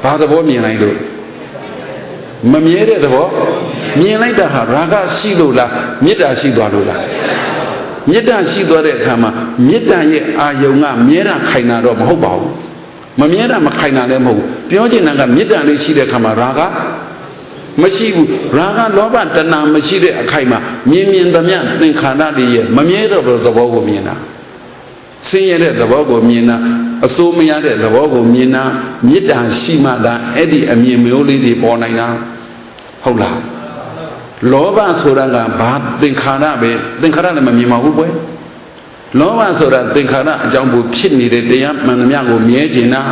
ဘာသဘောမြင်လိုက်လို့မမြဲတဲ့သဘောမြင်လိုက်တာဟာရာဂရှိလို့လားမေတ္တာရှိသွားလို့လားမေတ္တာရှိသွားတဲ့အခါမှာမေတ္တာရဲ့အာယုံကမြဲတာခိုင်တာတော့မဟုတ်ပါဘူးမမြဲတာမခိုင်တာလည်းမဟုတ်ဘူးပြောချင်တာကမေတ္တာလေးရှိတဲ့အခါမှာရာဂမရှိဘူးရာဂလောဘတဏှာမရှိတဲ့အခိုက်မှာမြင်သမျှသင်္ခါရတွေရဲ့မမြဲတော့တဲ့သဘောကိုမြင်တာဆင်းရဲတဲ့သဘောကိုမြင်တာအစိုးမရတဲ့သဘောကိုမြင်တာမေတ္တာရှိမှသာအဲ့ဒီအမြင်မျိုးလေးတွေပေါ်နိုင်တာဟုတ်လားလောဘဆိုတာကဘာသင်္ခါရပဲသင်္ခါရလည်းမမြင်ပါဘူးကွယ်လောဘဆိုတာသင်္ခါရအကြောင်းကိုဖြစ်နေတဲ့တရားမှန်သမျှကိုမြဲကျင်တာ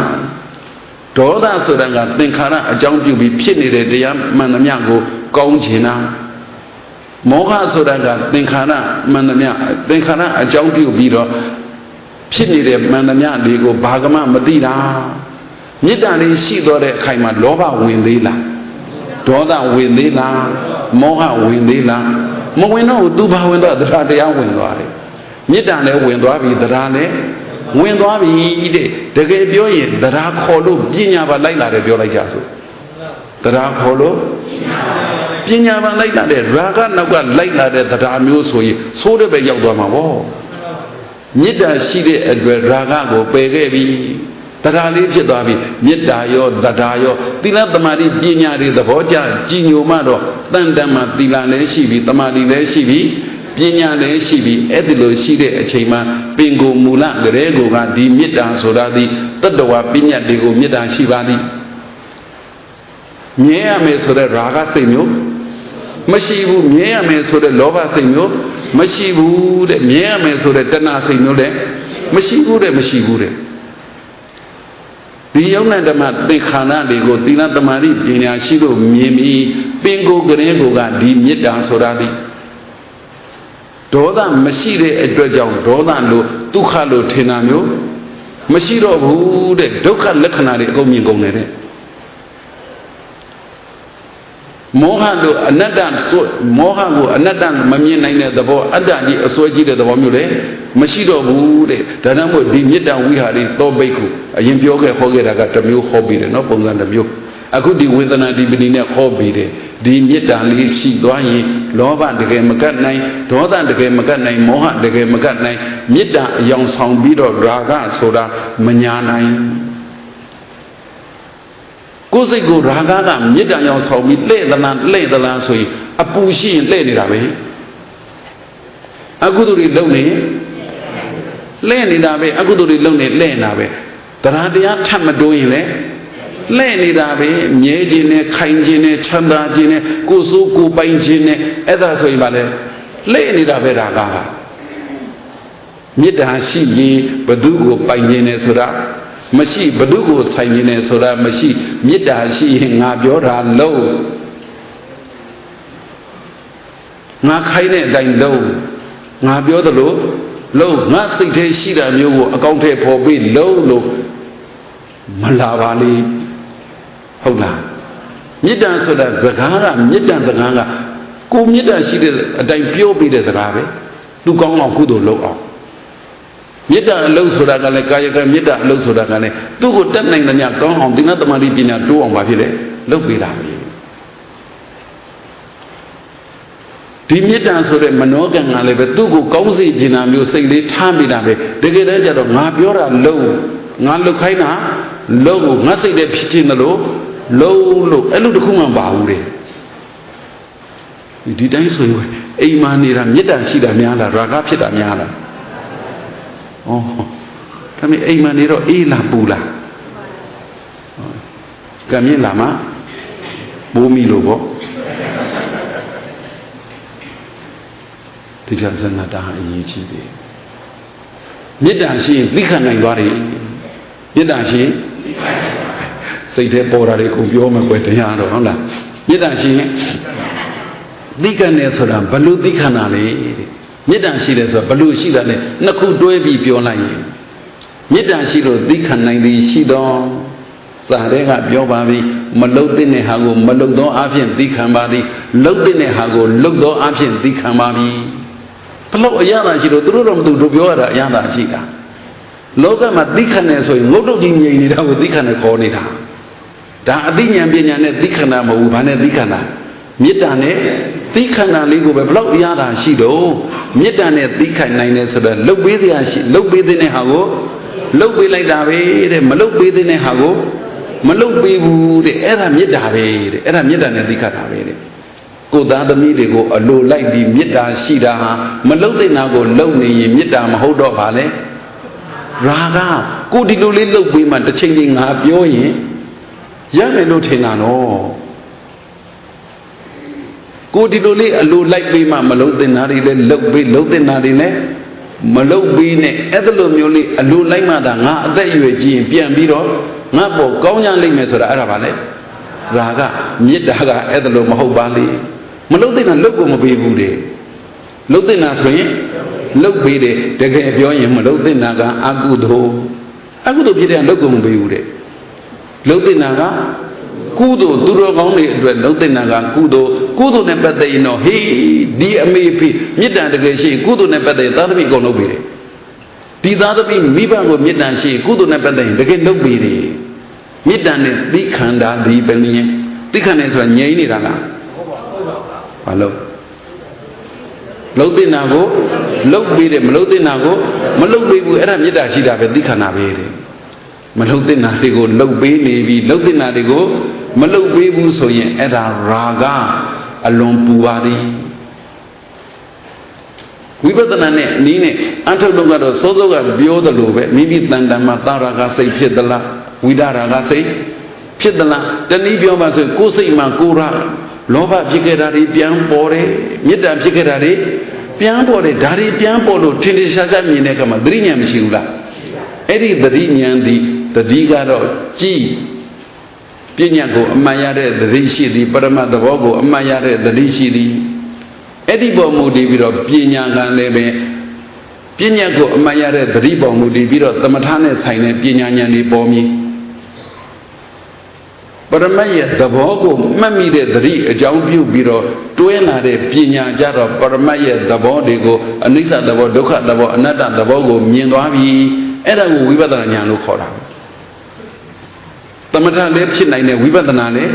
ဒေါသဆိုတာကသင်္ခါရအကြောင်းပြုပြီးဖြစ်နေတဲ့တရားမှန်သမျှကိုကောင်းကျင်တာမောဟဆိုတာကသင်္ခါရမှန်သမျှသင်္ခါရအကြောင်းပြုပြီးတော့ဖြစ်နေတဲ့မှန်သမျှတွေကိုဘာကမှမသိတာမေတ္တာလေးရှိတော့တဲ့အခိုက်မှာလောဘဝင်သေးလားဒေါသဝင်သေးလားမောဟဝင်သေးလားမဝင်တော့သူဘာဝင်တော့တရားတရားဝင်သွားတယ်မေတ္တာလည်းဝင်သွားပြီတရားလည်းဝင်သွားပြီတဲ့တကယ်ပြောရင်တရားခေါ်လို့ပညာပါလိုက်လာတယ်ပြောလိုက်ကြစို့ တရားခေါ်လို့ပညာပန်လိုက်တာတဲ့ရာဂနောက်ကလိုက်လာတဲ့တရားမျိုးဆိုရင်ဆိုးတဲ့ပဲရောက်သွားမှာပေါ့မေတ္တာရှိတဲ့အတွက်ရာဂကိုပယ်ခဲ့ပြီတရားလေးဖြစ်သွားပြီမေတ္တာရောတရားရောသီလသမာဓိပညာတွေသဘောကျကြည်ညိုမှတော့တန်တန်မှသီလလည်းရှိပြီသမာဓိလည်းရှိပြီပညာလည်းရှိပြီအဲ့ဒီလိုရှိတဲ့အချိန်မှာပင်ကိုမူလကလေးကိုကဒီမေတ္တာဆိုတာဒီတတ္တဝါပညာတွေကိုမေတ္တာရှိပါသည်မြဲရမယ်ဆိုတဲ့ရာဂစိတ်မျိုးမရှိဘူးမြဲရမယ်ဆိုတဲ့လောဘစိတ်မျိုးမရှိဘူးတဲ့မြဲရမယ်ဆိုတဲ့တဏှာစိတ်မျိုးလည်းမရှိဘူးတဲ့မရှိဘူးတဲ့ဒီယုံနဲ့ဓမ္မသင်္ခါရတွေကိုသီလသမာဓိပညာရှိလို့မြင်ပြီးပင်ကိုယ်ကလေးကိုကဒီမေတ္တာဆိုတာဒီဒေါသမရှိတဲ့အတွက်ကြောင့်ဒေါသလို့ဒုက္ခလို့ထင်တာမျိုးမရှိတော့ဘူးတဲ့ဒုက္ခလက္ခဏာတွေအကုန်မြင်ကုန်တယ်တဲ့မောဟတို့အနတ္တဆိုမောဟကိုအနတ္တမမြင်နိုင်တဲ့သဘောအတ္တကြီးအစွဲကြီးတဲ့သဘောမျိုးလေမရှိတော့ဘူးတဲ့ဒါကြောင့်မို့ဒီမေတ္တာဝိဟာရီသောဘိက္ခုအရင်ပြောခဲ့ဟောခဲ့တာကတစ်မျိုးဟောပြီးတယ်နော်ပုံစံတစ်မျိုးအခုဒီဝေဒနာဒီပဏိနဲ့ဟောပြီးတယ်ဒီမေတ္တာလေးရှိသွားရင်လောဘတကယ်မကတ်နိုင်ဒေါသတကယ်မကတ်နိုင်မောဟတကယ်မကတ်နိုင်မေတ္တာအယောင်ဆောင်ပြီးတော့ရာဂဆိုတာမညာနိုင်ကိုယ်စိတ်ကိုရာဂကမေတ္တာရောင်ဆောင်ပြီးလှဲ့သလားဆိုရင်အပူရှိရင်လှဲ့နေတာပဲအကုသိုလ်တွေလုံနေလှဲ့နေတာပဲအကုသိုလ်တွေလုံနေလှဲ့နေတာပဲတရားတရားထပ်မတိုးရင်လည်းလှဲ့နေတာပဲမြဲခြင်းနဲ့ခိုင်ခြင်းနဲ့ချမ်းသာခြင်းနဲ့ကိုယ်စိုးကိုယ်ပိုင်ခြင်းနဲ့အဲ့ဒါဆိုရင်ဗာလဲလှဲ့နေတာပဲရာဂကမေတ္တာရှိရင်ဘု து ကိုပိုင်ခြင်းနဲ့ဆိုတာမရှိဘု து ကိုဆိုင်နေတယ်ဆိုတာမရှိမေတ္တာရှိရင်ငါပြောတာလုံးငါခိုင်းတဲ့အတိုင်းလုံးငါပြောသလိုလုံးငါစိတ်ထဲရှိတာမျိုးကိုအကောင့်ထဲပေါ်ပြီးလုံးလို့မလာပါလေဟုတ်လားမေတ္တာဆိုတာစကားကမေတ္တာစကားကကိုမေတ္တာရှိတဲ့အတိုင်းပြောပြီးတဲ့စကားပဲသူကောင်းအောင်ကုသိုလ်လုပ်အောင်မေတ္တာအလုပ်ဆိုတာကလည်းကာယကမေတ္တာအလုပ်ဆိုတာကလည်းသူ့ကိုတတ်နိုင်တဲ့ညကောင်းအောင်သီလသမာဓိပညာတိုးအောင်ပါဖြစ်လေလုပ်ပေးတာပဲဒီမေတ္တာဆိုတဲ့မနောကံကလည်းပဲသူ့ကိုကောင်းစေခြင်းနာမျိုးစိတ်လေးထားမိတာပဲတကယ်တည်းကျတော့ငါပြောတာလုံးငါလုတ်ခိုင်းတာလုံးကိုငါစိတ်ထဲဖြစ်ခြင်းလို့လုံးလို့အဲ့လိုတခုမှမပါဘူးတဲ့ဒီတိုင်းဆိုရင်အိမ်မှာနေတာမေတ္တာရှိတာများလားရာဂဖြစ်တာများလားဩဒါပေမဲ့အိမ်မှာနေတော့အေးလားပူလားကံမြင့်လာမှာမိုးမီလို့ပေါ့ဒီကြစနတာအရေးကြီးတယ်မေတ္တာရှိရင်သိခံနိုင်သွားတယ်မေတ္တာရှိရင်စိတ်ထဲပေါ်တာတွေကိုပြောမှကွယ်တရားတော့ဟုတ်လားမေတ္တာရှိရင်သိခံတယ်ဆိုတာဘလို့သိခံတာလဲမေတ္တာရှိတယ်ဆိုတာဘလို့ရှိတာလဲနှစ်ခုတွဲပြီးပြောလိုက်ရင်မေတ္တာရှိလို့သိခံနိုင်သည်ရှိတော့စာထဲကပြောပါပြီမလုတ်တဲ့ဟာကိုမလုတ်သောအဖြစ်သိခံပါသည်လုတ်တဲ့ဟာကိုလုတ်သောအဖြစ်သိခံပါပြီဘလို့အရသာရှိလို့သူတို့တော့မသူတို့ပြောရတာအရသာရှိတာလောကမှာသိခံတယ်ဆိုရင်ငုတ်တုတ်ကြီးငြိမ်နေတာကိုသိခံတယ်ခေါ်နေတာဒါအသိဉာဏ်ပညာနဲ့သိခံတာမဟုတ်ဘူးဘာနဲ့သိခံတာမေတ္တာနဲ့သိခံတာလေးကိုပဲဘလို့အရသာရှိတော့မေတ္တာနဲ့သိခံနိုင်တယ်ဆိုတော့လုတ်ပေးစရာရှိလုတ်ပေးတဲ့ဟာကိုလုတ်ပေးလိုက်တာပဲတဲ့မလုတ်ပေးတဲ့ဟာကိုမလုတ်ပေးဘူးတဲ့အဲ့ဒါမေတ္တာပဲတဲ့အဲ့ဒါမေတ္တာနဲ့သိခတ်တာပဲတဲ့ကိုယ်သားသမီးတွေကိုအလိုလိုက်ပြီးမေတ္တာရှိတာဟာမလုတ်တဲ့နာကိုလုတ်နေရင်မေတ္တာမဟုတ်တော့ပါလေရာဂကိုဒီလိုလေးလုတ်ပေးမှတစ်ချိန်ချင်းငါပြောရင်ရမယ်လို့ထင်တာနော်ကိုဒီလိုလေးအလိုလိုက်ပေးမှမလုတ်တဲ့နာတွေလည်းလုတ်ပေးလုတ်တဲ့နာတွေလည်းမလုတ်ပေးနဲ့အဲ့လိုမျိုးလေးအလိုလိုက်မှသာငါအသက်အရွယ်ကြီးရင်ပြန်ပြီးတော့ငါပေါ်ကောင်းရလိမ့်မယ်ဆိုတာအဲ့ဒါပါလေရာဂမေတ္တာကအဲ့လိုမဟုတ်ပါလေမလုတ်တဲ့နာလုတ်ကိုမပေးဘူးတဲ့လုတ်တဲ့နာဆိုရင်လုတ်ပေးတယ်တကယ်ပြောရင်မလုတ်တဲ့နာကအကုသိုလ်ဖြစ်တဲ့လုတ်ကိုမပေးဘူးတဲ့လုတ်တဲ့နာကကုသိုလ်သူတော်ကောင်းတွေအတွက်လုတ်တဲ့နာကကုသိုလ်နဲ့ပတ်သက်ရင်တော့ဟေးဒီအမေဖေမေတ္တာတကယ်ရှိရင်ကုသိုလ်နဲ့ပတ်သက်ရင်သာသမီအကုန်လုပ်ပေးတယ်ဒီသာသမီမိဘကိုမေတ္တာရှိရင်ကုသိုလ်နဲ့ပတ်သက်ရင်တကယ်လုပ်ပေးတယ်မေတ္တာနဲ့သိခန္ဓာဒီပလျင် သိခဏနဲ့ဆိုတာငြိမ်းနေတာလားဘာလို့လှုပ်တဲ့နာကိုလှုပ်ပြီးတယ်မလှုပ်တဲ့နာကိုမလှုပ်ပေးဘူးအဲ့ဒါမေတ္တာရှိတာပဲသိခဏပဲတဲ့မလှုပ်တဲ့နာတွေကိုလှုပ်ပေးနေပြီလှုပ်တဲ့နာတွေကိုမလှုပ်ပေးဘူးဆိုရင်အဲ့ဒါရာဂအလွန်ပူပါသည်ဝိပဿနာနဲ့နီးနဲ့အထုတ်တော့ကတော့စောစောကပြောသလိုပဲမိမိတန်တန်မှာတာရာဂစိတ်ဖြစ်သလားဝိဒရာဂစိတ်ဖြစ်သလားတနည်းပြောပါဆိုကိုယ်စိတ်မှာကိုယ်ရာလောဘဖြစ်ခဲ့တာတွေပြန်ပေါ်တယ်မေတ္တာဖြစ်ခဲ့တာတွေပြန်ပေါ်တယ်ဒါတွေပြန်ပေါ်လို့ထင်ထင်ရှားရှားမြင်တဲ့အခါမှာသတိဉာဏ်မရှိဘူးလားအဲ့ဒီသတိဉာဏ်ဒီသတိကတော့ကြည်ပညာကိုအမှန်ရတဲ့သတိရှိသည်ပရမတ်သဘောကိုအမှန်ရတဲ့သတိရှိသည်အဲ့ဒီပေါ်မူတည်ပြီးတော့ပညာကလည်းပဲပညာကိုအမှန်ရတဲ့သတိပေါ်မူတည်ပြီးတော့သမထနဲ့ဆိုင်တဲ့ပညာဉာဏ်တွေပေါ်မြင်ပရမတ်ရဲ့သဘောကိုမှတ်မိတဲ့သတိအကြောင်းပြုပြီးတော့တွဲလာတဲ့ပညာကြတော့ပရမတ်ရဲ့သဘောတွေကိုအနိစ္စသဘောဒုက္ခသဘောအနတ္တသဘောကိုမြင်သွားပြီအဲ့ဒါကိုဝိပဿနာဉာဏ်လို့ခေါ်တာသမထလည်းဖြစ်နိုင်တဲ့ဝိပဿနာလည်း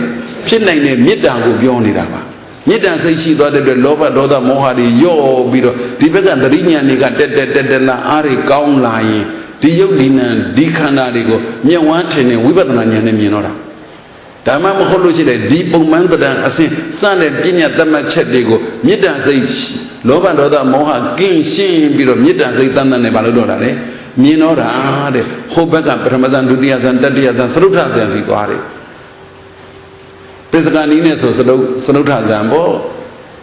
ဖြစ်နိုင်တဲ့မေတ္တာကိုပြောနေတာပါမေတ္တာစိတ်ရှိသွားတဲ့အတွက်လောဘဒေါသမောဟတွေယော့ပြီးတော့ဒီဘက်ကသတိဉာဏ်တွေကတက်လာအားတွေကောင်းလာရင်ဒီယုတ်ဒီနံဒီခန္ဓာတွေကိုမျက်ဝန်းထင်တဲ့ဝိပဿနာဉာဏ်နဲ့မြင်တော့တာဒါမှမဟုတ်လို့ရှိတယ်ဒီပုံမှန်တန်အစဉ်စတဲ့ပညာတတ်မှတ်ချက်တွေကိုမေတ္တာစိတ်လောဘဒေါသမောဟကင်းရှင်းပြီးတော့မေတ္တာစိတ်တန်နဲ့ဘာလို့တော့တာလဲမြင်တော့တာတဲ့ဟိုဘက်ကပထမဇန်ဒုတိယဇန်တတိယဇန်သရုဋ္ဌဇန်စီသွားတယ်ပိစကနီးနဲ့ဆိုသရုဋ္ဌဇန်ပေါ့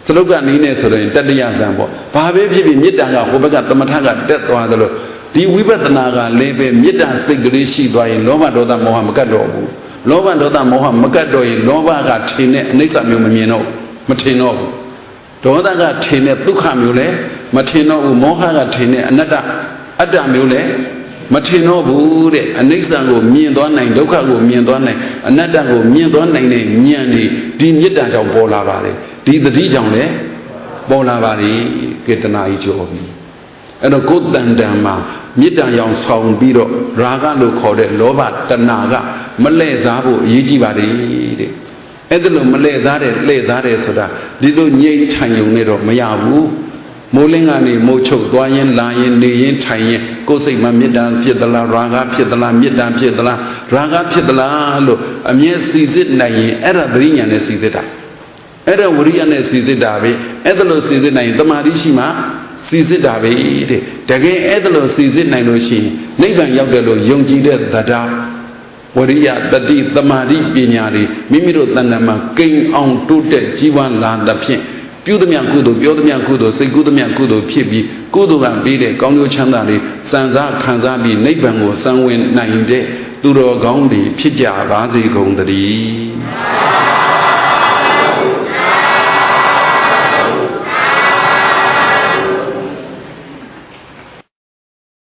သရုပ်ကနီးနဲ့ဆိုရင်တတိယဇန်ပေါ့ဘာပဲဖြစ်ဖြစ်မေတ္တာကဟိုဘက်ကသမထကတက်သွားတယ်လို့ဒီဝိပဿနာကလည်းပဲမေတ္တာစိတ်ကလေးရှိသွားရင်လောဘဒေါသမောဟမကတ်တော့ဘူးလောဘဒေါသမောဟမကတ်တော့ရင်လောဘကထင်တဲ့အနိစ္စမျိုးမမြင်တော့မထင်တော့ဘူးဒေါသကထင်တဲ့ဒုက္ခမျိုးလည်းမထင်တော့ဘူးမောဟကထင်တဲ့အနတ္တအတ္တမျိုးလည်းမထင်တော့ဘူးတဲ့အနိစ္စကိုမြင်သွားနိုင်ဒုက္ခကိုမြင်သွားနိုင်အနတ္တကိုမြင်သွားနိုင်တဲ့ဉာဏ်ဒီဒီမေတ္တာကြောင့်ပေါ်လာပါတယ်ဒီသတိကြောင့်လည်းပေါ်လာပါတယ်ကေတနာကြီးကျော်ပြီအဲ့တော့ကိုယ်တန်တန်မှာမေတ္တာရောင်ဆောင်ပြီးတော့ရာဂလို့ခေါ်တဲ့လောဘတဏှာကမလဲ့စားဖို့အရေးကြီးပါတယ်တဲ့အဲ့ဒါလို့မလဲ့စားတဲ့လှည့်စားတယ်ဆိုတာဒီလိုငြိမ့်ထိုင်ုံနဲ့တော့မရဘူးမိုးလင်းကနေမိုးချုပ်သွားရင်လာရင်နေရင်ထိုင်ရင်ကိုယ်စိတ်မှာမေတ္တာဖြစ်သလားရာဂဖြစ်သလားမေတ္တာဖြစ်သလားရာဂဖြစ်သလားလို့အမြဲစီစစ်နိုင်ရင်အဲ့ဒါသတိဉာဏ်နဲ့စီစစ်တာအဲ့ဒါဝိရိယနဲ့စီစစ်တာပဲအဲ့ဒါလို့စီစစ်နိုင်ရင်တမာတိရှိမှစီစစ်တာပဲတဲ့တကယ်အဲ့ဒါလို့စီစစ်နိုင်လို့ရှိရင်နိဗ္ဗာန်ရောက်တယ်လို့ယုံကြည်တဲ့တရားဝရိယတတိသမာဓိပညာတွေမိမိတို့တဏ္ဍာမှာကိန်းအောင်တိုးတက်ကြီးဝါလာသဖြင့်ပြုသမျှကုသိုလ်ပြောသမျှကုသိုလ်စိတ်ကူးသမျှကုသိုလ်ဖြစ်ပြီးကုသိုလ်ကပေးတဲ့ကောင်းကျိုးချမ်းသာတွေစံစားခံစားပြီးနိဗ္ဗာန်ကိုစံဝင်နိုင်တဲ့သူတော်ကောင်းတွေဖြစ်ကြပါစေကုန်သတည်း